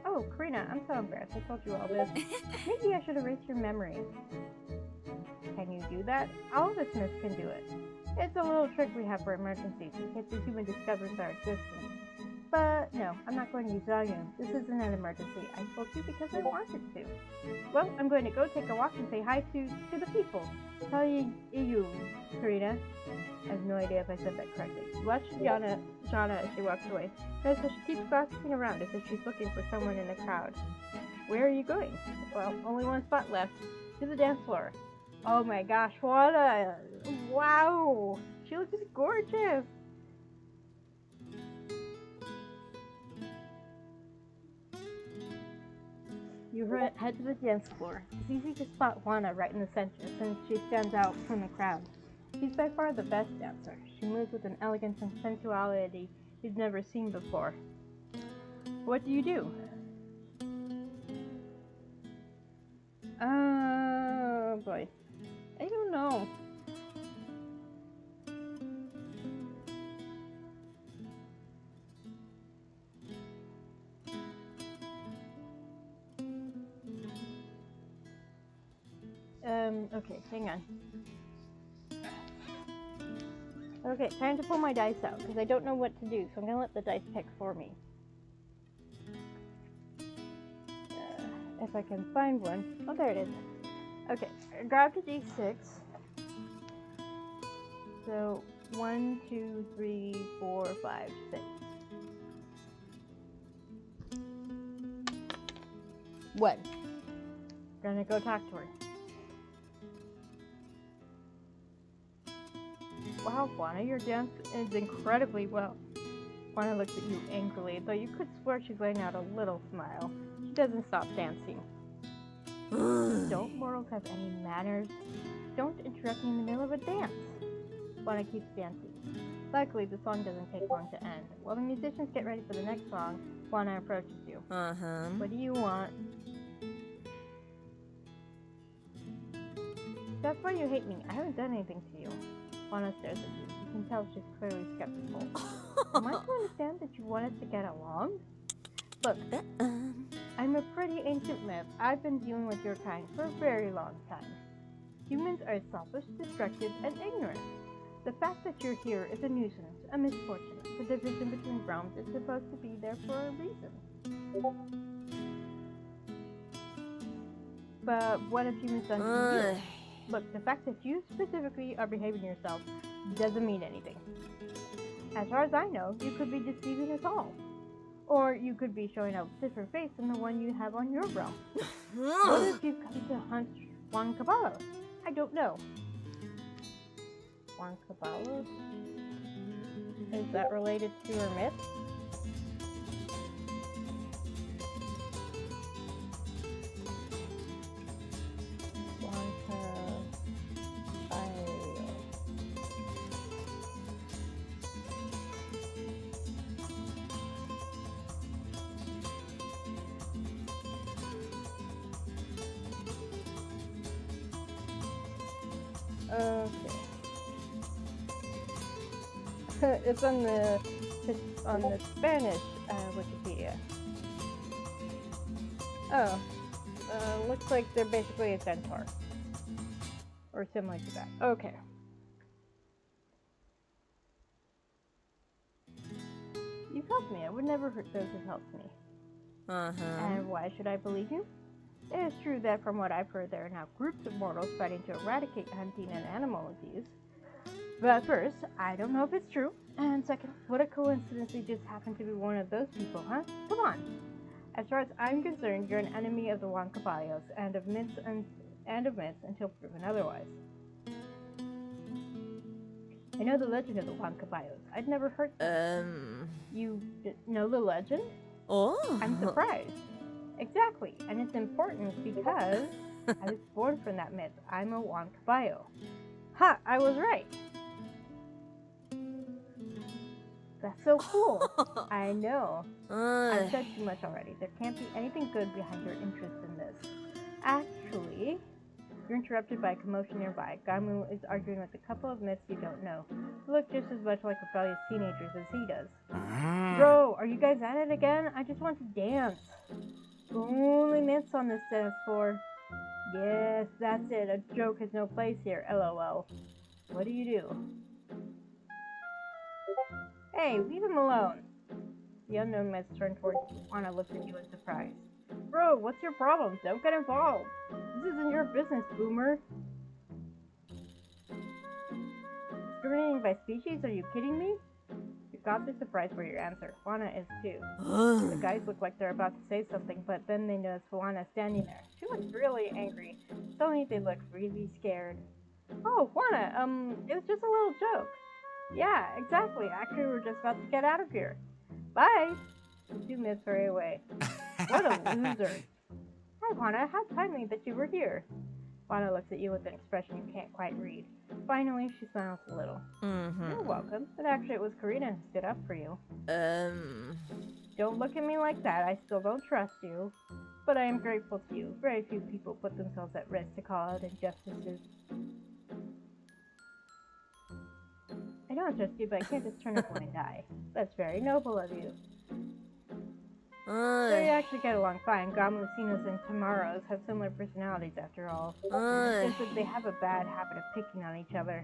Oh, Karina, I'm so embarrassed. I told you all this. Maybe I should erase your memory. Can you do that? All of us Smiths can do it. It's a little trick we have for emergencies in case the human discovers our existence. But no, I'm not going to use it on you. This isn't an emergency. I told you because I wanted to. Well, I'm going to go take a walk and say hi to the people. Tell you, Karina. I have no idea if I said that correctly. Watch Jana as she walks away. Notice how she keeps glancing around as if she's looking for someone in the crowd. Where are you going? Well, only one spot left. To the dance floor. Oh my gosh, Juana! Wow! She looks gorgeous! You head to the dance floor. It's easy to spot Juana right in the center since she stands out from the crowd. She's by far the best dancer. She moves with an elegance and sensuality you've never seen before. What do you do? Oh boy. I don't know. Okay, hang on. Okay, time to pull my dice out, because I don't know what to do, so I'm going to let the dice pick for me. If I can find one. Oh, there it is. Okay, I grabbed a d6. So, 1, 2, 3, 4, 5, 6. What? Gonna go talk to her. Wow, Juana, your dance is incredibly well. Juana looks at you angrily, though you could swear she's letting out a little smile. She doesn't stop dancing. Don't mortals have any manners? Don't interrupt me in the middle of a dance. Juana keeps dancing. Luckily, the song doesn't take long to end. While the musicians get ready for the next song, Juana approaches you. What do you want? That's why you hate me. I haven't done anything to you. Juana stares at you. You can tell she's clearly skeptical. Am I to understand that you want us to get along? Look, I'm a pretty ancient myth. I've been dealing with your kind for a very long time. Humans are selfish, destructive, and ignorant. The fact that you're here is a nuisance, a misfortune. The division between realms is supposed to be there for a reason. But what have humans done to you? Look, the fact that you specifically are behaving yourself doesn't mean anything. As far as I know, you could be deceiving us all. Or you could be showing a different face than the one you have on your realm. What if you've come to hunt Juan Caballo? I don't know. Juan Caballo? Is that related to her myth? Okay. It's on the on the Spanish Wikipedia. Oh, looks like they're basically a centaur. Or similar to that. Okay. You've helped me. I would never hurt those who helped me. And why should I believe you? It is true that from what I've heard, there are now groups of mortals fighting to eradicate hunting and animal abuse. But first, I don't know if it's true. And second, what a coincidence you just happen to be one of those people, huh? Come on. As far as I'm concerned, you're an enemy of the Huancabayos and of myths until proven otherwise. I know the legend of the Huancabayos. I'd never heard them. You know the legend? Oh. I'm surprised. Exactly, and it's important because I was born from that myth. I'm a Huancabayo. Ha! I was right. That's so cool. I know. I've said too much already. There can't be anything good behind your interest in this. Actually, you're interrupted by a commotion nearby. Gamu is arguing with a couple of myths you don't know, who look just as much like rebellious teenagers as he does. Bro, are you guys at it again? I just want to dance. Only myths on this dance floor. Yes, that's it. A joke has no place here. LOL. What do you do? Hey, leave him alone. The unknown myth turned towards you. Anna looked at you in surprise. Bro, what's your problem? Don't get involved. This isn't your business, boomer. Discriminating by species? Are you kidding me? The gods are surprised by your answer. Juana is too. The guys look like they're about to say something, but then they notice Juana standing there. She looks really angry. Suddenly they look really scared. Oh, Juana, it was just a little joke. Yeah, exactly. Actually, we're just about to get out of here. Bye! The two myths hurry away. What a loser. Hi, Juana. How timely that you were here. Juana looks at you with an expression you can't quite read. Finally, she smiles a little. You're welcome. But actually, it was Karina who stood up for you. Don't look at me like that. I still don't trust you. But I am grateful to you. Very few people put themselves at risk to call out injustices. I don't trust you, but I can't just turn a blind eye. That's very noble of you. They actually get along fine. Gamusinos and Tamaros have similar personalities after all. It's just that they have a bad habit of picking on each other.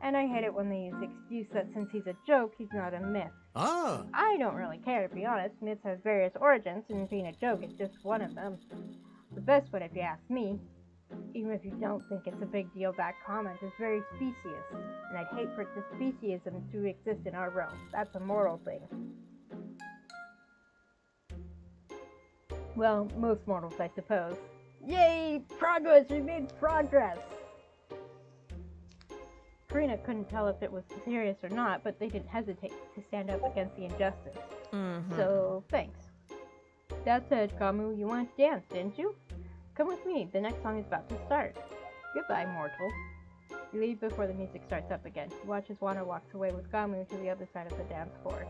And I hate it when they use the excuse that since he's a joke, he's not a myth. I don't really care, to be honest. Myths have various origins, and being a joke is just one of them. The best one, if you ask me. Even if you don't think it's a big deal, that comment is very specious, and I'd hate for the speciesism to exist in our realm. That's a moral thing. Well, most mortals, I suppose. Yay! Progress! We made progress! Karina couldn't tell if it was serious or not, but they didn't hesitate to stand up against the injustice. So, thanks. That said, Gamu, you wanted to dance, didn't you? Come with me, the next song is about to start. Goodbye, mortal. You leave before the music starts up again. You watch as Juana walks away with Gamu to the other side of the dance floor.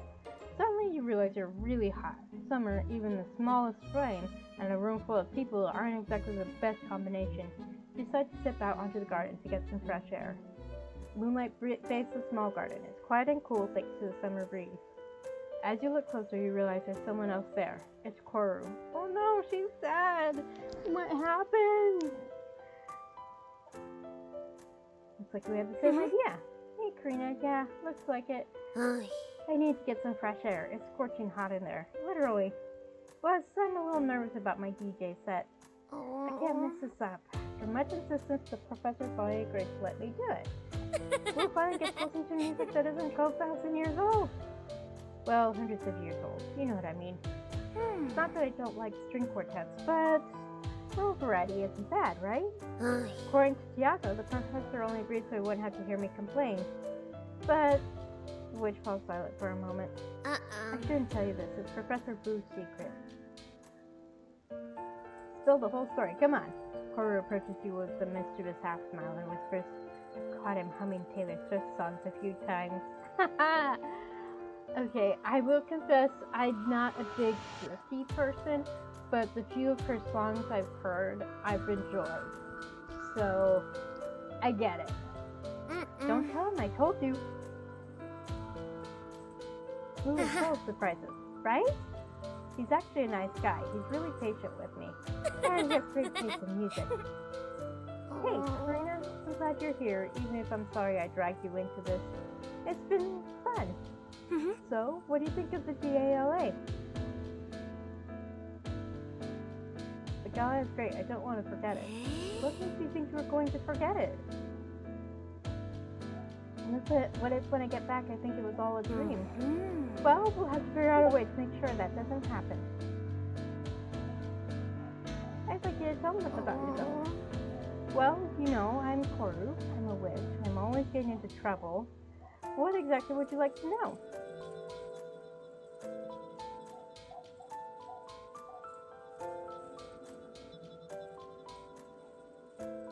Suddenly you realize you're really hot. Summer, even the smallest flame, and a room full of people aren't exactly the best combination. You decide to step out onto the garden to get some fresh air. Moonlight bathes the small garden. It's quiet and cool thanks to the summer breeze. As you look closer, you realize there's someone else there. It's Coru. Oh no, she's sad. What happened? Looks like we have the same idea. Hey, Karina. Yeah, looks like it. I need to get some fresh air. It's scorching hot in there. Literally. Plus, I'm a little nervous about my DJ set. I can't mess this up. For much insistence, the professor finally agreed to let me do it. We'll finally get to listen to music that isn't 12,000 years old. Well, hundreds of years old. You know what I mean. It's not that I don't like string quartets, but well, variety isn't bad, right? According to Tiago, the professor only agreed so he wouldn't have to hear me complain. But the witch falls silent for a moment. I shouldn't tell you this. It's Professor Boo's secret. Spill the whole story. Come on. Coru approaches you with a mischievous half smile and whispers, caught him humming Taylor Swift songs a few times. Okay, I will confess I'm not a big Swiftie person, but the few of her songs I've heard, I've enjoyed. So, I get it. Don't tell him I told you. Ooh, so surprises, right? He's actually a nice guy. He's really patient with me. And he has great taste in music. Hey, Karina, I'm glad you're here, even if I'm sorry I dragged you into this. It's been fun. So, what do you think of the GALA? The gala is great. I don't want to forget it. What makes you think you were going to forget it? What if when I get back I think it was all a dream? Well, we'll have to figure out a way to make sure that doesn't happen. I'd like you to tell me about yourself. Well, you know, I'm Coru. I'm a witch. I'm always getting into trouble. What exactly would you like to know?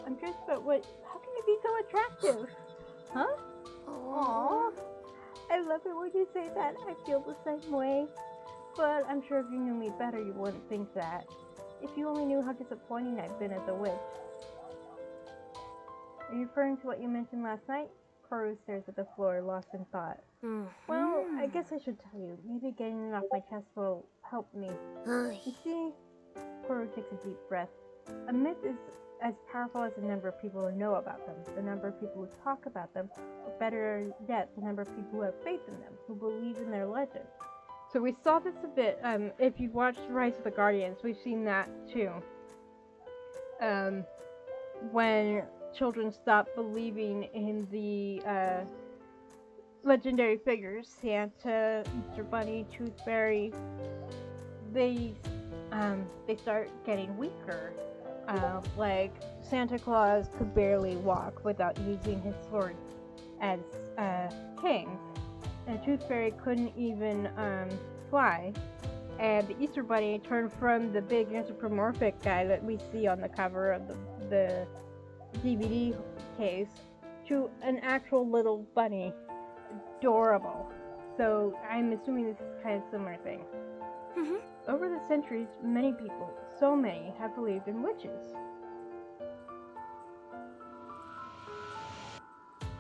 I'm curious about how can you be so attractive? Huh? Aww. I love it when you say that. I feel the same way. But I'm sure if you knew me better, you wouldn't think that. If you only knew how disappointing I've been as a witch. Are you referring to what you mentioned last night? Coru stares at the floor, lost in thought. Well, I guess I should tell you. Maybe getting it off my chest will help me. You see, Coru takes a deep breath. A myth is as powerful as the number of people who know about them, the number of people who talk about them, or better yet, the number of people who have faith in them, who believe in their legend. So we saw this a bit, if you've watched Rise of the Guardians, we've seen that too. When children stop believing in the legendary figures, Santa, Easter Bunny, Tooth Fairy, they start getting weaker. Like Santa Claus could barely walk without using his sword as canes, and Tooth Fairy couldn't even fly, and the Easter Bunny turned from the big anthropomorphic guy that we see on the cover of the DVD case to an actual little bunny. Adorable. So I'm assuming this is kind of a similar thing. Over the centuries, many people, so many, have believed in witches.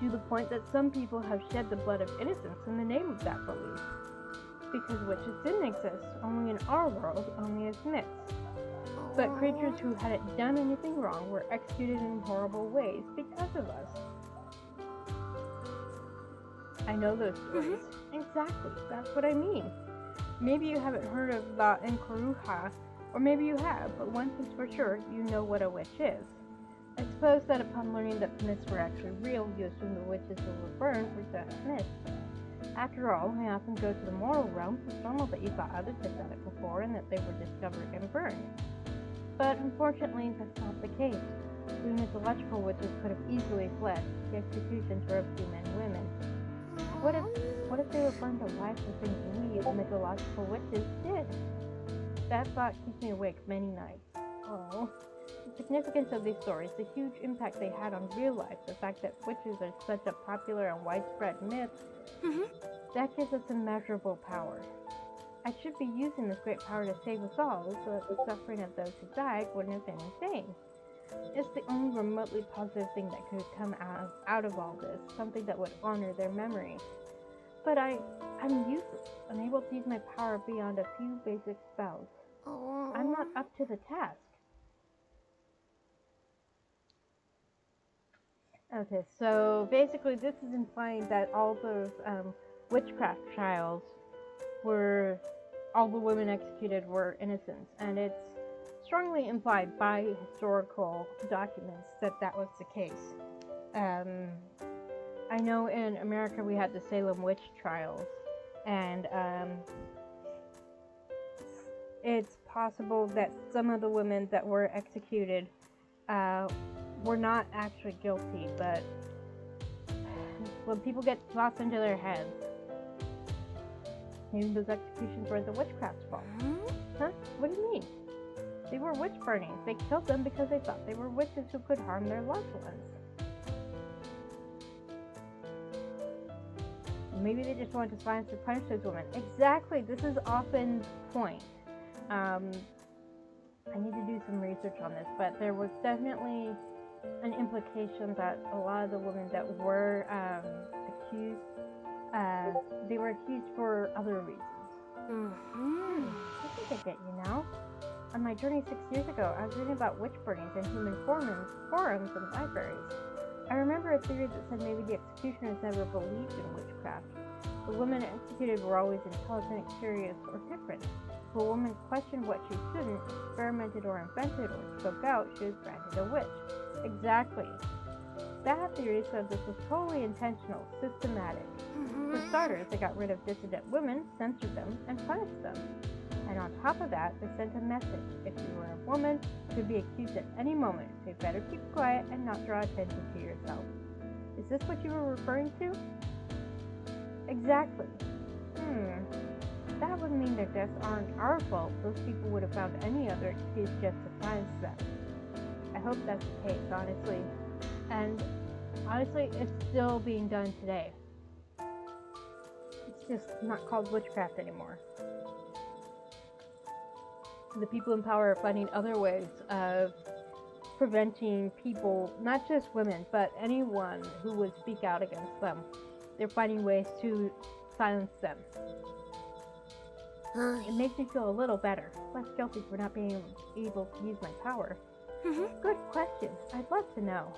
To the point that some people have shed the blood of innocence in the name of that belief. Because witches didn't exist, only in our world, only as myths. But creatures who hadn't done anything wrong were executed in horrible ways because of us. I know those stories. Exactly, that's what I mean. Maybe you haven't heard about Enkoruha, or maybe you have, but one thing's for sure, you know what a witch is. I suppose that upon learning that the myths were actually real, you assume the witches who were burned were just myths. After all, I often go to the mortal realm, so it's normal that you thought others had done it before and that they were discovered and burned. But unfortunately, that's not the case. We mythological witches could have easily fled. The executions were of human women. What if they were burned alive for things we, the mythological witches, did? That thought keeps me awake many nights. Oh. The significance of these stories, the huge impact they had on real life, the fact that witches are such a popular and widespread myth, that gives us immeasurable power. I should be using this great power to save us all, so that the suffering of those who died wouldn't have been in vain. It's the only remotely positive thing that could come out of all this, something that would honor their memory. But I'm useless, unable to use my power beyond a few basic spells. I'm not up to the task. Okay, so basically this is implying that all those witchcraft trials were, all the women executed were innocent, and it's strongly implied by historical documents that that was the case. I know in America we had the Salem witch trials, and it's possible that some of the women that were executed were not actually guilty, but when people get thoughts into their heads, maybe those executions were the witchcraft's fault. Huh? What do you mean? They were witch burnings. They killed them because they thought they were witches who could harm their loved ones. Maybe they just wanted to find to punish those women. Exactly. This is often the point. I need to do some research on this, but there was definitely an implication that a lot of the women that were accused They were accused for other reasons. I think I get you now. On my journey 6 years ago, I was reading about witch burnings in human forums and libraries. I remember a theory that said maybe the executioners never believed in witchcraft. The women executed were always intelligent, curious, or different. If a woman questioned what she shouldn't, experimented or invented, or spoke out, she was branded a witch. Exactly. That theory said this was totally intentional, systematic. For starters, they got rid of dissident women, censored them, and punished them. And on top of that, they sent a message. If you were a woman, you could be accused at any moment, so you better keep quiet and not draw attention to yourself. Is this what you were referring to? Exactly. That would mean their deaths aren't our fault. Those people would have found any other excuse just to silence them. I hope that's the case, honestly. And honestly, it's still being done today. It's just not called witchcraft anymore. The people in power are finding other ways of preventing people, not just women, but anyone who would speak out against them. They're finding ways to silence them. It makes me feel a little better, less guilty for not being able to use my power. Good question. I'd love to know.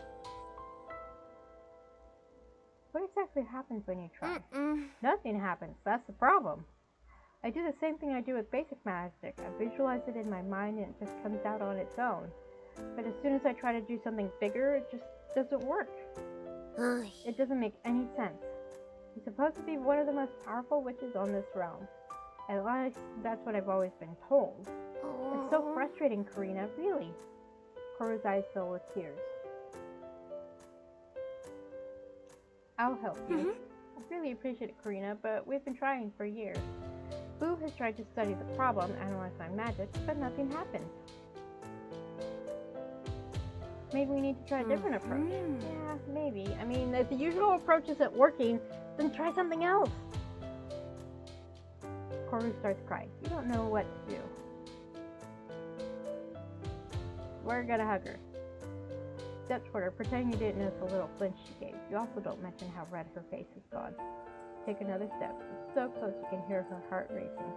What exactly happens when you try? Nothing happens. That's the problem. I do the same thing I do with basic magic. I visualize it in my mind and it just comes out on its own. But as soon as I try to do something bigger, it just doesn't work. It doesn't make any sense. You're supposed to be one of the most powerful witches on this realm. At least that's what I've always been told. It's so frustrating, Karina, really. Coru's eyes fill with tears. I'll help you. I really appreciate it, Karina, but we've been trying for years. Boo has tried to study the problem, analyze my magic, but nothing happens. Maybe we need to try a different approach. Yeah, maybe. I mean, if the usual approach isn't working, then try something else. Coru starts crying. You don't know what to do. We're gonna hug her. Step toward her, pretending you didn't notice the little flinch she gave. You also don't mention how red her face has gone. Take another step. It's so close you can hear her heart racing.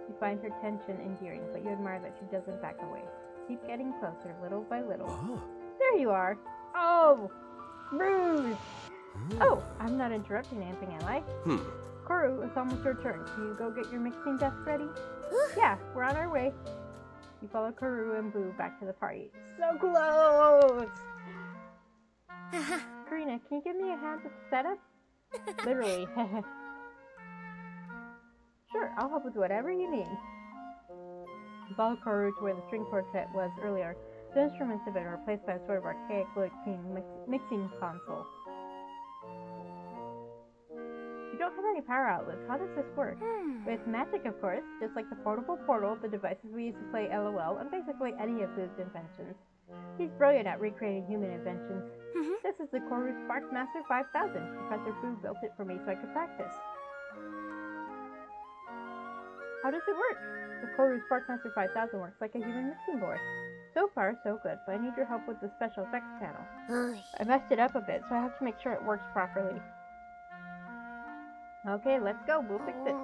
You find her tension endearing, but you admire that she doesn't back away. Keep getting closer, little by little. There you are. Oh, rude. Oh, I'm not interrupting anything, am I? Coru, it's almost your turn. Can you go get your mixing desk ready? Yeah, we're on our way. You follow Coru and Boo back to the party. So close! Karina, can you give me a hand with the setup? Literally. Sure, I'll help with whatever you need. You follow Coru to where the string quartet was earlier. The instruments have been replaced by a sort of archaic-looking mixing console. You don't have any power outlets. How does this work? With magic, of course. Just like the portable portal, the devices we use to play LOL, and basically any of Boo's inventions. He's brilliant at recreating human inventions. This is the Coru Sparkmaster 5000. Professor Boo built it for me so I could practice. How does it work? The Coru Sparkmaster 5000 works like a human mixing board. So far, so good, but I need your help with the special effects panel. I messed it up a bit, so I have to make sure it works properly. Okay, let's go. We'll fix it.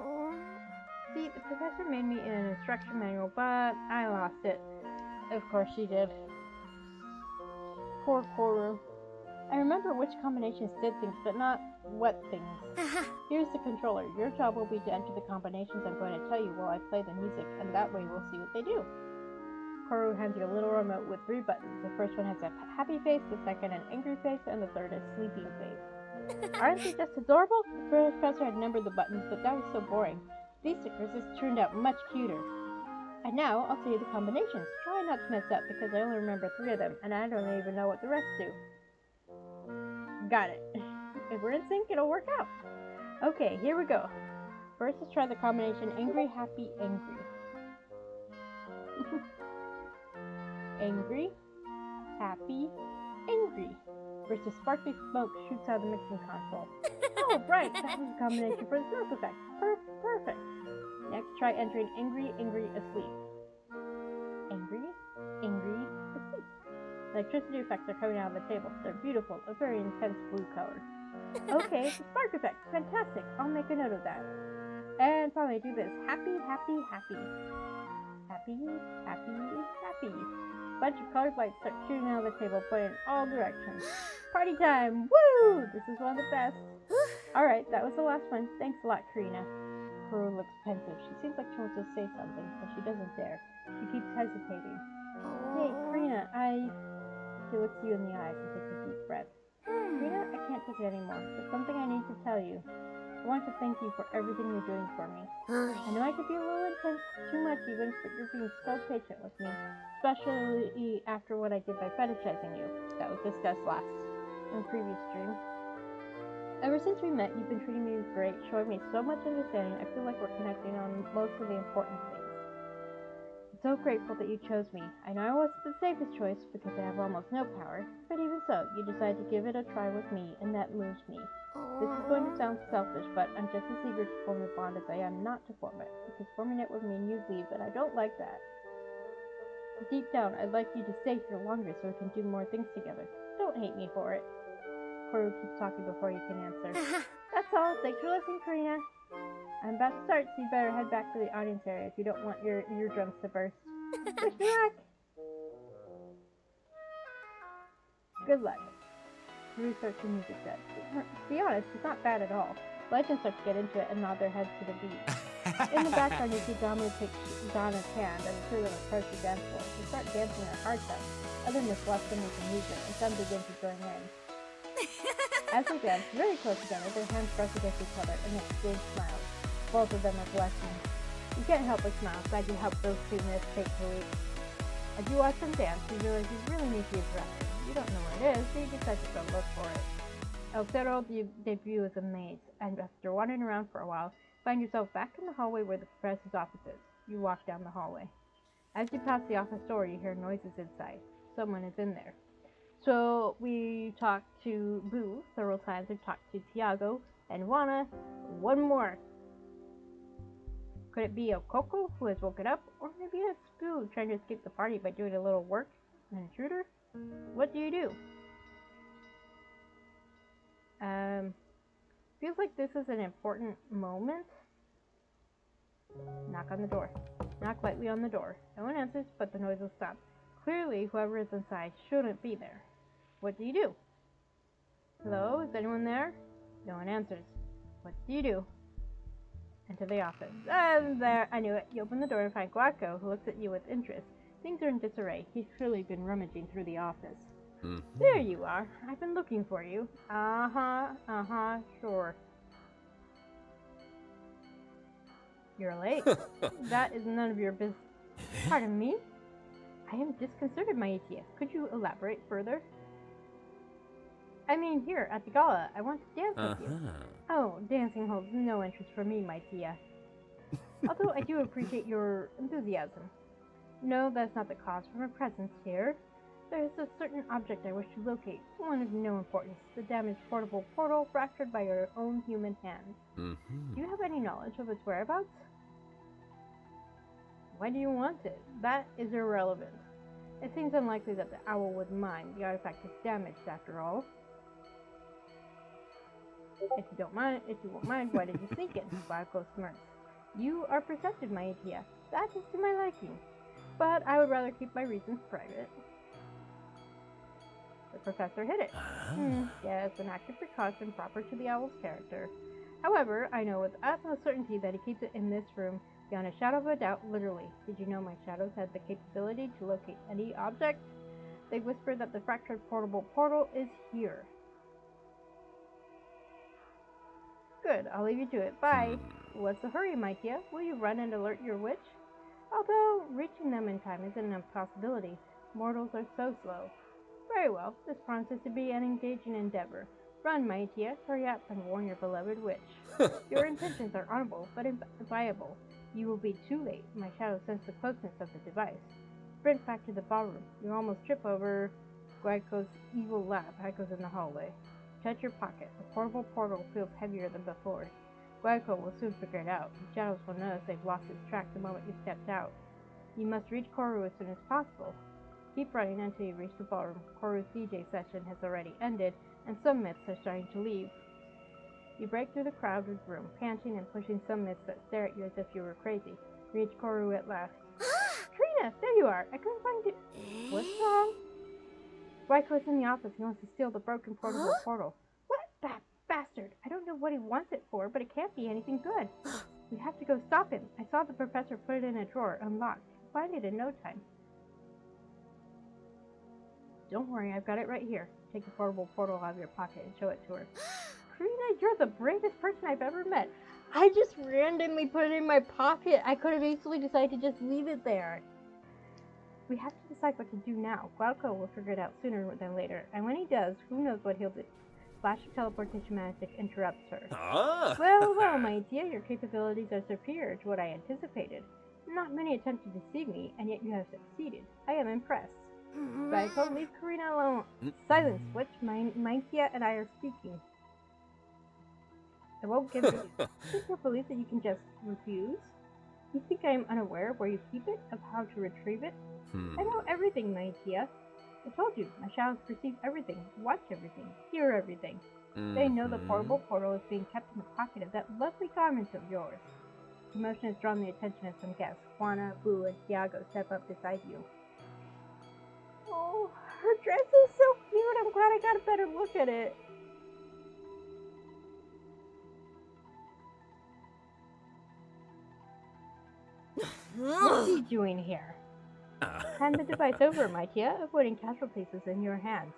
See, the professor made me an instruction manual, but I lost it. Of course she did. Poor Coru. I remember which combinations did things, but not what things. Here's the controller. Your job will be to enter the combinations I'm going to tell you while I play the music, and that way we'll see what they do. Coru hands you a little remote with 3 buttons. The first one has a happy face, the second an angry face, and the third a sleeping face. Aren't they just adorable? The professor had numbered the buttons, but that was so boring. These stickers just turned out much cuter. And now, I'll tell you the combinations. Try not to mess up, because I only remember 3 of them, and I don't even know what the rest do. Got it. If we're in sync, it'll work out. Okay, here we go. First, let's try the combination angry, happy, angry. Angry, happy, angry. Versus sparkly smoke shoots out of the mixing console. Oh, right, that was a combination for the smoke effect. Perfect. Next, try entering angry, angry, asleep. Angry, angry, asleep. Electricity effects are coming out of the table. They're beautiful, a very intense blue color. Okay, the spark effect. Fantastic. I'll make a note of that. And finally, do this. Happy, happy, happy. Happy, happy, happy. Bunch of colored lights start shooting out of the table, pointing in all directions. Party time! Woo! This is one of the best. Alright, that was the last one. Thanks a lot, Karina. Coru looks pensive. She seems like she wants to say something, but she doesn't dare. She keeps hesitating. Hey, Karina, He looks you in the eyes and takes a deep breath. Karina, I can't take it anymore. There's something I need to tell you. I want to thank you for everything you're doing for me. I know I could be a little intense, too much even, but you're being so patient with me, especially after what I did by fetishizing you. That was discussed last in the previous stream. Ever since we met, you've been treating me great, showing me so much understanding. I feel like we're connecting on most of the important things. I'm so grateful that you chose me. I know I wasn't the safest choice because I have almost no power, but even so, you decided to give it a try with me, and that moves me. This is going to sound selfish, but I'm just as eager to form a bond as I am not to form it, because forming it would mean you'd leave, and I don't like that. Deep down, I'd like you to stay here longer so we can do more things together. Don't hate me for it. Coru keeps talking before you can answer. That's all. Thanks for listening, Karina. I'm about to start, so you better head back to the audience area if you don't want your eardrums to burst. Wish me luck! Good luck. Research and music set. To be honest, it's not bad at all. Legends start to get into it and nod their heads to the beat. In the background, you see Dominic take Donna's hand and the two of them approach the dance floor. They start dancing their hearts out. Others bless them with the music, and some begin to join in. As they dance very close together, their hands brush against each other and exchange smiles. Both of them are blessing. You can't help but smile, glad you helped those two miss take the week. As you watch them dance, you realize you really need to use the restroom. You don't know where it is, so you decide to go look for it. El Cerro debut as a maid, and after wandering around for a while, find yourself back in the hallway where the professor's office is. You walk down the hallway. As you pass the office door, you hear noises inside. Someone is in there. So we talked to Boo several times. We've talked to Tiago and Juana. One more. Could it be a Coco who has woken up? Or maybe it's Boo trying to escape the party by doing a little work? An intruder? What do you do? Feels like this is an important moment. Knock on the door. Knock lightly on the door. No one answers, but the noise will stop. Clearly, whoever is inside shouldn't be there. What do you do? Hello? Is anyone there? No one answers. What do you do? Enter the office. And there, I knew it. You open the door and find Guaco, who looks at you with interest. Things are in disarray. He's surely been rummaging through the office. There you are. I've been looking for you. Sure. You're late. That is none of your business. Pardon me? I am disconcerted, my ATS. Could you elaborate further? I mean, here, at the gala, I want to dance with you. Oh, dancing holds no interest for me, my Tia. Although I do appreciate your enthusiasm. No, that's not the cause for my presence here. There is a certain object I wish to locate, one of no importance, the damaged portable portal fractured by your own human hand. Do you have any knowledge of its whereabouts? Why do you want it? That is irrelevant. It seems unlikely that the owl would mind. The artifact is damaged, after all. If you won't mind, why did you sneak in? Guaco smirks. You are perceptive, my ATS. That is to my liking. But I would rather keep my reasons private. The professor hid it. Yes, an act of precaution proper to the owl's character. However, I know with utmost certainty that he keeps it in this room, beyond a shadow of a doubt, literally. Did you know my shadows had the capability to locate any object? They whispered that the fractured portable portal is here. Good, I'll leave you to it. Bye. What's the hurry, my dear? Will you run and alert your witch? Although reaching them in time isn't an impossibility, mortals are so slow. Very well, this promises to be an engaging endeavor. Run, my dear, hurry up and warn your beloved witch. Your intentions are honorable, but viable. You will be too late. My shadow sensed the closeness of the device. Sprint back to the ballroom. You almost trip over Guaico's evil laugh echoes in the hallway. Touch your pocket. The portable portal feels heavier than before. Guaico will soon figure it out. The shadows will notice they've lost its track the moment you stepped out. You must reach Coru as soon as possible. Keep running until you reach the ballroom. Coru's DJ session has already ended, and some myths are starting to leave. You break through the crowded room, panting and pushing some myths that stare at you as if you were crazy. Reach Coru at last. Trina, there you are. I couldn't find you. What's wrong? Wyco's in the office. He wants to steal the broken portable portal. What? That bastard. I don't know what he wants it for, but it can't be anything good. We have to go stop him. I saw the professor put it in a drawer, unlocked. Find it in no time. Don't worry, I've got it right here. Take the portable portal out of your pocket and show it to her. Karina, you're the bravest person I've ever met. I just randomly put it in my pocket. I could have easily decided to just leave it there. We have to decide what to do now. Glauco will figure it out sooner than later, and when he does, who knows what he'll do. Flash of teleportation magic interrupts her. Well, my dear, your capabilities are superior to what I anticipated. Not many attempt to deceive me, and yet you have succeeded. I am impressed. Glauco, leave Karina alone. Silence, Witch. Mythia and I are speaking. I won't give it. You can't believe that you can just refuse? You think I am unaware of where you keep it, of how to retrieve it? I know everything, Mythia. I told you, my shadows perceive everything, watch everything, hear everything. They know the portable portal is being kept in the pocket of that lovely garment of yours. Commotion has drawn the attention of some guests. Juana, Boo, and Tiago step up beside you. Oh, her dress is so cute. I'm glad I got a better look at it. What's he doing here? Hand the device over, Mythia. Avoiding casualties is in your hands.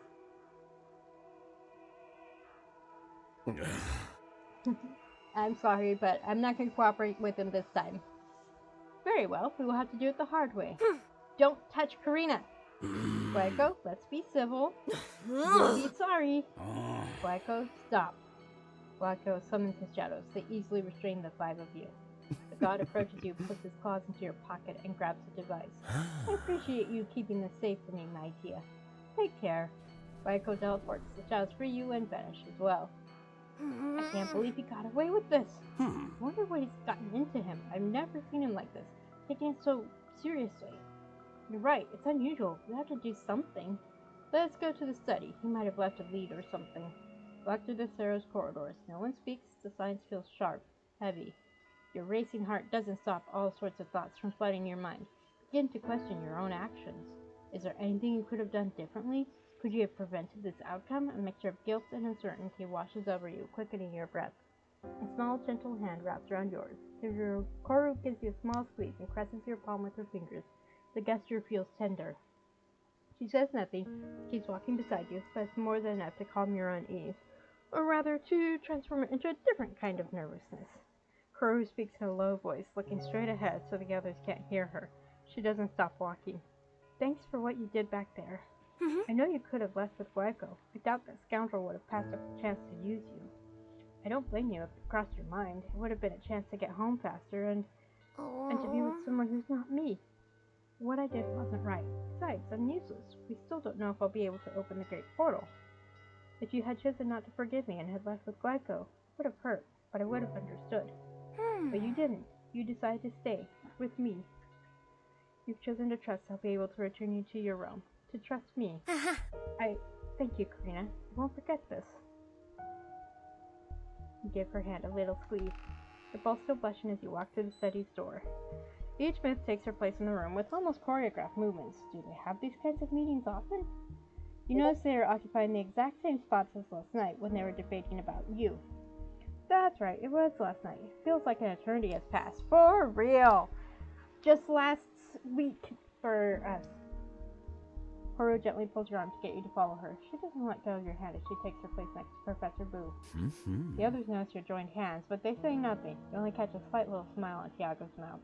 I'm sorry, but I'm not going to cooperate with him this time. Very well, we will have to do it the hard way. Don't touch Karina. Glauco, let's be civil. You'll be sorry. Glauco, stop. Glauco summons his shadows. They easily restrain the five of you. The god approaches you, puts his claws into your pocket, and grabs the device. I appreciate you keeping this safe for me, Mythia. Take care. Glauco teleports. The shadows free you and vanish as well. I can't believe he got away with this. I wonder what he's gotten into him. I've never seen him like this, taking it so seriously. You're right, it's unusual. We have to do something. Let's go to the study. He might have left a lead or something. Walk through the Theros corridors. No one speaks. The silence feels sharp, heavy. Your racing heart doesn't stop all sorts of thoughts from flooding your mind. Begin to question your own actions. Is there anything you could have done differently? Could you have prevented this outcome? A mixture of guilt and uncertainty washes over you, quickening your breath. A small, gentle hand wraps around yours. Coru gives you a small squeeze and caresses your palm with her fingers. The gesture feels tender. She says nothing, keeps walking beside you, but it's more than enough to calm your unease, or rather to transform it into a different kind of nervousness. Coru speaks in a low voice, looking straight ahead so the others can't hear her. She doesn't stop walking. Thanks for what you did back there. I know you could have left with Glauco. I doubt that scoundrel would have passed up a chance to use you. I don't blame you if it crossed your mind. It would have been a chance to get home faster and to be with someone who's not me. What I did wasn't right. Besides, I'm useless. We still don't know if I'll be able to open the great portal. If you had chosen not to forgive me and had left with Glauco, it would have hurt, but I would have understood. But you didn't. You decided to stay with me. You've chosen to trust I'll be able to return you to your realm. To trust me. I thank you, Karina. I won't forget this. You give her hand a little squeeze. You're both still blushing as you walk through the study's door. Each myth takes her place in the room with almost choreographed movements. Do they have these kinds of meetings often? You notice they are occupying the exact same spots as last night when they were debating about you. That's right, it was last night. It feels like an eternity has passed. For real! Just last week for us. Coru gently pulls your arm to get you to follow her. She doesn't let go of your hand as she takes her place next to Professor Boo. The others notice your joined hands, but they say nothing. You only catch a slight little smile on Tiago's mouth.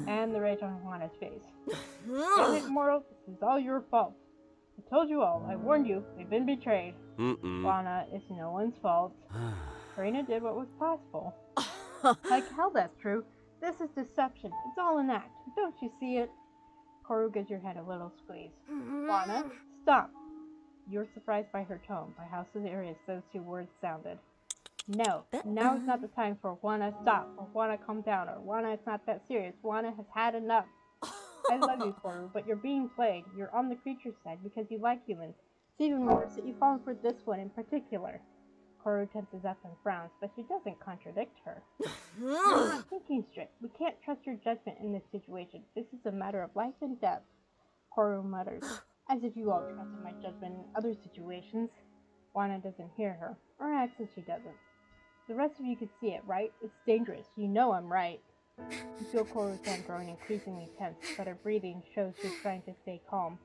And the rage on Juana's face. Damn it, immortal, this is all your fault. I told you all. I warned you. We've been betrayed. Juana, it's no one's fault. Karina did what was possible. Like hell that's true. This is deception. It's all an act. Don't you see it? Coru gives your hand a little squeeze. Juana, stop. You're surprised by her tone, by how serious those two words sounded. No, now is not the time for Juana stop, or Juana calm down, or Juana it's not that serious. Juana has had enough. I love you, Coru, but you're being played. You're on the creature's side because you like humans. It's even worse that you've fallen for this one in particular. Coru tenses up and frowns, but she doesn't contradict her. You're not thinking straight. We can't trust your judgment in this situation. This is a matter of life and death, Coru mutters, as if you all trusted my judgment in other situations. Juana doesn't hear her, or acts as she doesn't. The rest of you can see it, right? It's dangerous. You know I'm right. You feel Coru's hand growing increasingly tense, but her breathing shows she's trying to stay calm.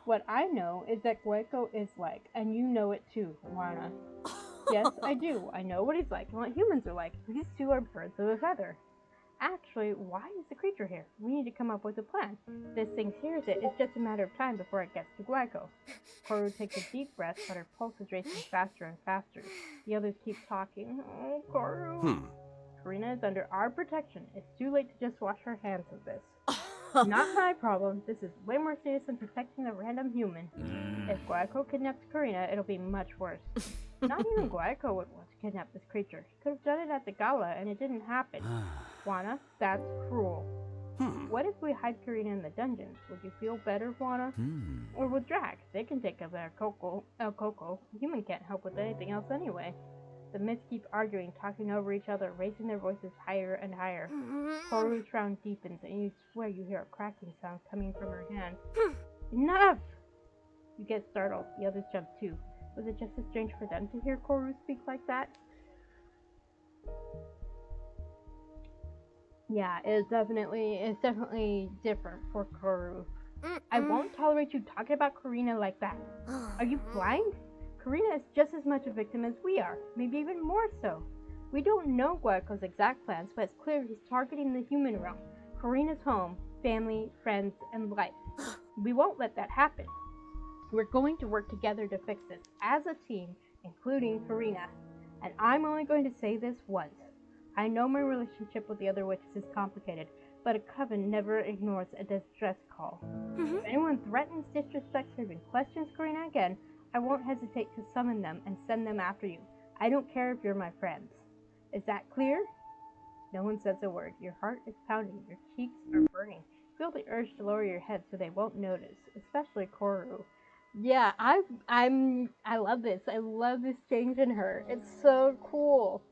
What I know is that Gueco is like, and you know it too, Juana. Yes, I do. I know what he's like and what humans are like. These two are birds of a feather. Actually, why is the creature here? We need to come up with a plan. This thing hears it. It's just a matter of time before it gets to Gueco. Coru takes a deep breath, but her pulse is racing faster and faster. The others keep talking. Oh, Coru. Karina is under our protection. It's too late to just wash our hands of this. Not my problem. This is way more serious than protecting a random human. If Gueco kidnaps Karina, it'll be much worse. Not even Gueco would want to kidnap this creature. He could have done it at the gala, and it didn't happen. Juana, that's cruel. What if we hide Karina in the dungeons? Would you feel better, Juana? Or with Drax? They can take up El Coco. A human can't help with anything else anyway. The myths keep arguing, talking over each other, raising their voices higher and higher. Coru's frown deepens, and you swear you hear a cracking sound coming from her hand. Enough! You get startled. The others jump too. Was it just as strange for them to hear Coru speak like that? Yeah, it's definitely different for Coru. I won't tolerate you talking about Karina like that. Are you blind? Karina is just as much a victim as we are, maybe even more so. We don't know Gueco's exact plans, but it's clear he's targeting the human realm. Karina's home, family, friends, and life. We won't let that happen. We're going to work together to fix this, as a team, including Karina. And I'm only going to say this once. I know my relationship with the other witches is complicated, but a coven never ignores a distress call. If anyone threatens, disrespects, or even questions Karina again, I won't hesitate to summon them and send them after you. I don't care if you're my friends. Is that clear? No one says a word. Your heart is pounding. Your cheeks are burning. Feel the urge to lower your head so they won't notice, especially Coru. Yeah, I love this. I love this change in her. It's so cool.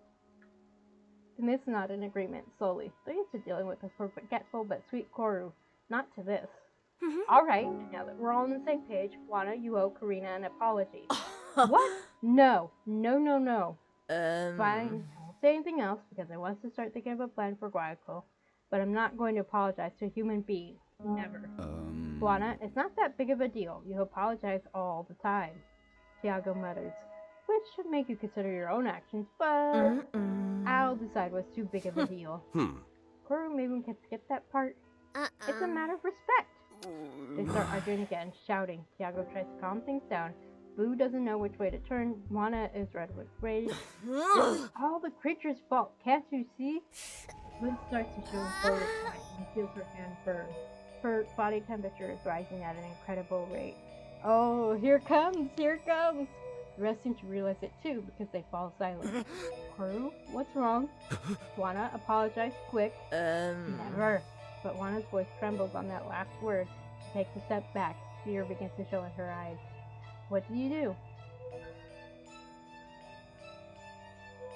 The myths nod in agreement, slowly. They're used to dealing with a forgetful but sweet Coru. Not to this. Alright, now that we're all on the same page, Juana, you owe Karina an apology. What? No. Fine, I won't say anything else because I want to start thinking of a plan for Gueco, but I'm not going to apologize to a human being. Never. Juana, it's not that big of a deal. You apologize all the time. Tiago mutters, which should make you consider your own actions, but I'll decide what's too big of a deal. Coru, maybe we can skip that part. It's a matter of respect. They start arguing again, shouting. Tiago tries to calm things down. Boo doesn't know which way to turn. Juana is red with rage. This is all the creature's fault. Can't you see? Boo starts to show Coru's sign and feels her hand burn. Her body temperature is rising at an incredible rate. Oh, here it comes! The rest seem to realize it too because they fall silent. Coru, what's wrong? Juana, apologize quick. Never. But Juana's voice trembles on that last word. She takes a step back. Fear begins to show in her eyes. What do you do?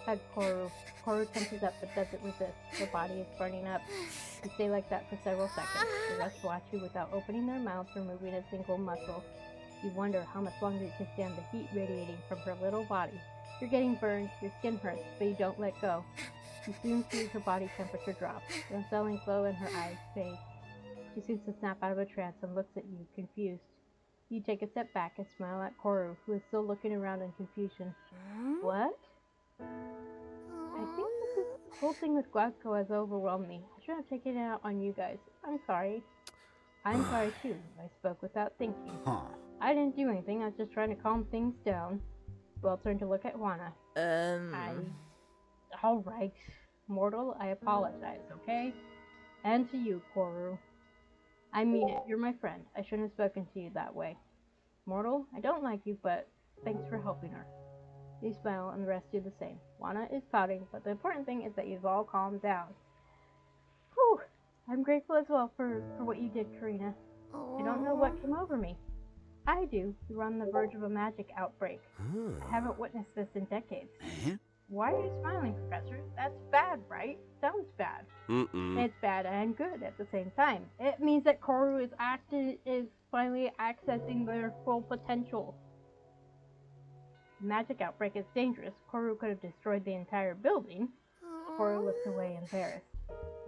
Hug Coru. Coru tenses up but doesn't resist. Her body is burning up. You stay like that for several seconds. The rest watch you without opening their mouths or moving a single muscle. You wonder how much longer you can stand the heat radiating from her little body. You're getting burned, your skin hurts, but you don't let go. You soon see her body temperature drop. The unsettling glow in her eyes fades. She seems to snap out of a trance and looks at you, confused. You take a step back and smile at Coru, who is still looking around in confusion. What? I think this whole thing with Gueco has overwhelmed me. I should have taken it out on you guys. I'm sorry. I'm sorry too. I spoke without thinking. I didn't do anything. I was just trying to calm things down. Well, turn to look at Juana. Alright. Mortal, I apologize, okay? And to you, Coru. I mean it. You're my friend. I shouldn't have spoken to you that way. Mortal, I don't like you, but thanks for helping her. You smile, and the rest do the same. Juana is pouting, but the important thing is that you've all calmed down. Whew. I'm grateful as well for what you did, Karina. I don't know what came over me. I do. We're on the verge of a magic outbreak. I haven't witnessed this in decades. Why are you smiling, Professor? That's bad, right? Sounds bad. It's bad and good at the same time. It means that Coru is finally accessing their full potential. Magic outbreak is dangerous. Coru could have destroyed the entire building. Coru looked away, embarrassed.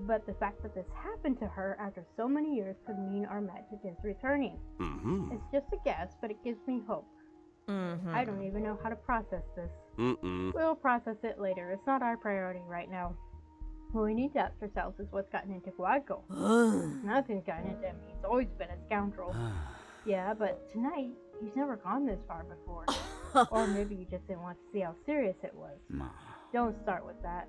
But the fact that this happened to her after so many years could mean our magic is returning. It's just a guess, but it gives me hope. I don't even know how to process this. We'll process it later. It's not our priority right now. What we need to ask ourselves is what's gotten into Guadgo. Nothing's gotten into him. He's always been a scoundrel. Yeah, but tonight, he's never gone this far before. Or maybe he just didn't want to see how serious it was. Don't start with that.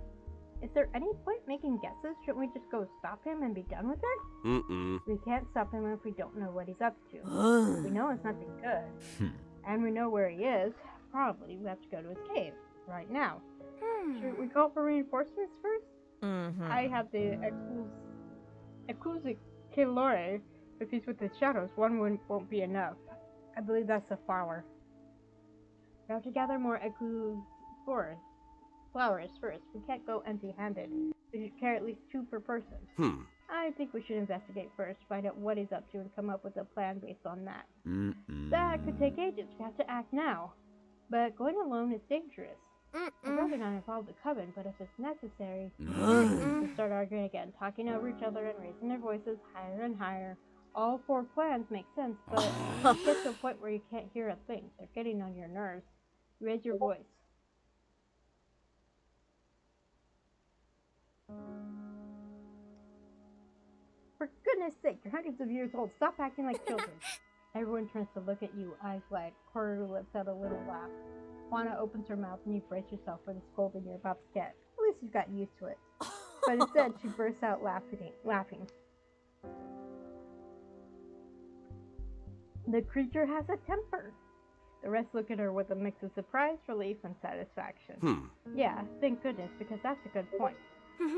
Is there any point making guesses? Shouldn't we just go stop him and be done with it? We can't stop him if we don't know what he's up to. We know it's nothing good. And we know where he is. Probably we have to go to his cave right now. Should we call for reinforcements first? I have the Exclusive If he's with the shadows, one won't be enough. I believe that's a flower. We have to gather more flowers first. We can't go empty-handed. We should carry at least 2 per person. I think we should investigate first, find out what he's up to, and come up with a plan based on that. That could take ages. We have to act now. But going alone is dangerous. I'd rather not involve the coven, but if it's necessary, we start arguing again, talking over each other and raising their voices higher and higher. All 4 plans make sense, but it gets to a point where you can't hear a thing. They're getting on your nerves. Raise your voice. For goodness sake, you're hundreds of years old. Stop acting like children. Everyone turns to look at you, eyes wide. Coru lets out a little laugh. Juana opens her mouth and you brace yourself for the scolding you're about to get. At least you've gotten used to it. But instead, she bursts out laughing. The creature has a temper. The rest look at her with a mix of surprise, relief, and satisfaction. Yeah, thank goodness, because that's a good point.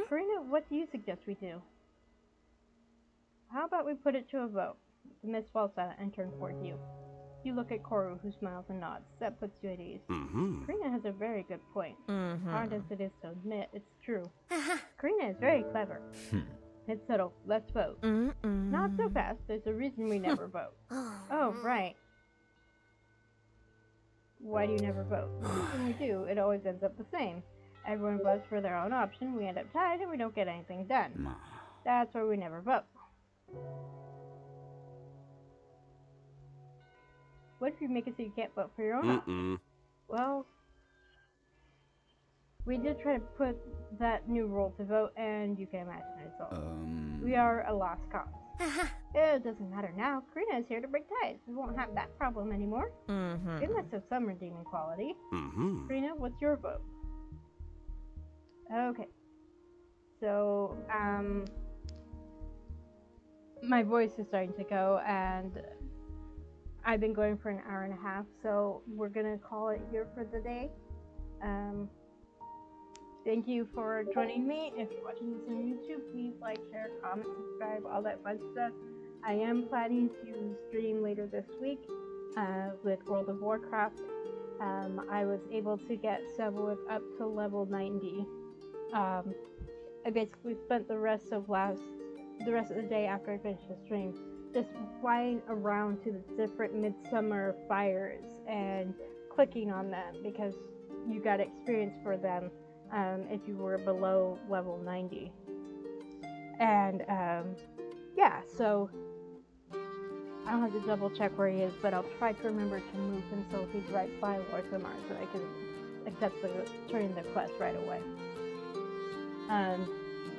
Karina, what do you suggest we do? How about we put it to a vote? The mist falls silent and turns towards you. You look at Coru, who smiles and nods. That puts you at ease. Karina has a very good point. Hard as it is to admit, it's true. Karina is very clever. It's settled. Let's vote. Not so fast. There's a reason we never vote. Oh, right. Why do you never vote? When we do, it always ends up the same. Everyone votes for their own option, we end up tied, and we don't get anything done. That's why we never vote. What if you make it so you can't vote for your own option? Well, we did try to put that new rule to vote, and you can imagine the result. We are a lost cause. It doesn't matter now. Karina is here to break ties. We won't have that problem anymore. It must have some redeeming quality. Karina, what's your vote? Okay. So, my voice is starting to go, and I've been going for an hour and a half, so we're gonna call it here for the day. Thank you for joining me. If you're watching this on YouTube, please like, share, comment, subscribe, all that fun stuff. I am planning to stream later this week with World of Warcraft. I was able to get Sevewood up to level 90. I basically spent the rest of the day after I finished the stream just flying around to the different midsummer fires and clicking on them because you got experience for them if you were below level 90. And yeah, so I don't have to double check where he is, but I'll try to remember to move him so he's right by Lorthamar so I can accept turning the quest right away.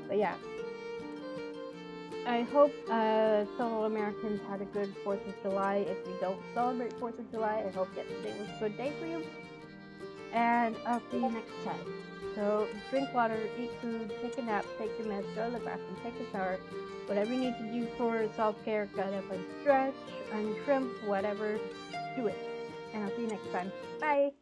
But yeah, I hope fellow Americans had a good 4th of July. If you don't celebrate 4th of July, I hope yesterday was a good day for you. And I'll see you next time. So drink water, eat food, take a nap, take your meds, go to the bathroom, take a shower. Whatever you need to do for self-care, get up and stretch, untrim, whatever, do it. And I'll see you next time. Bye!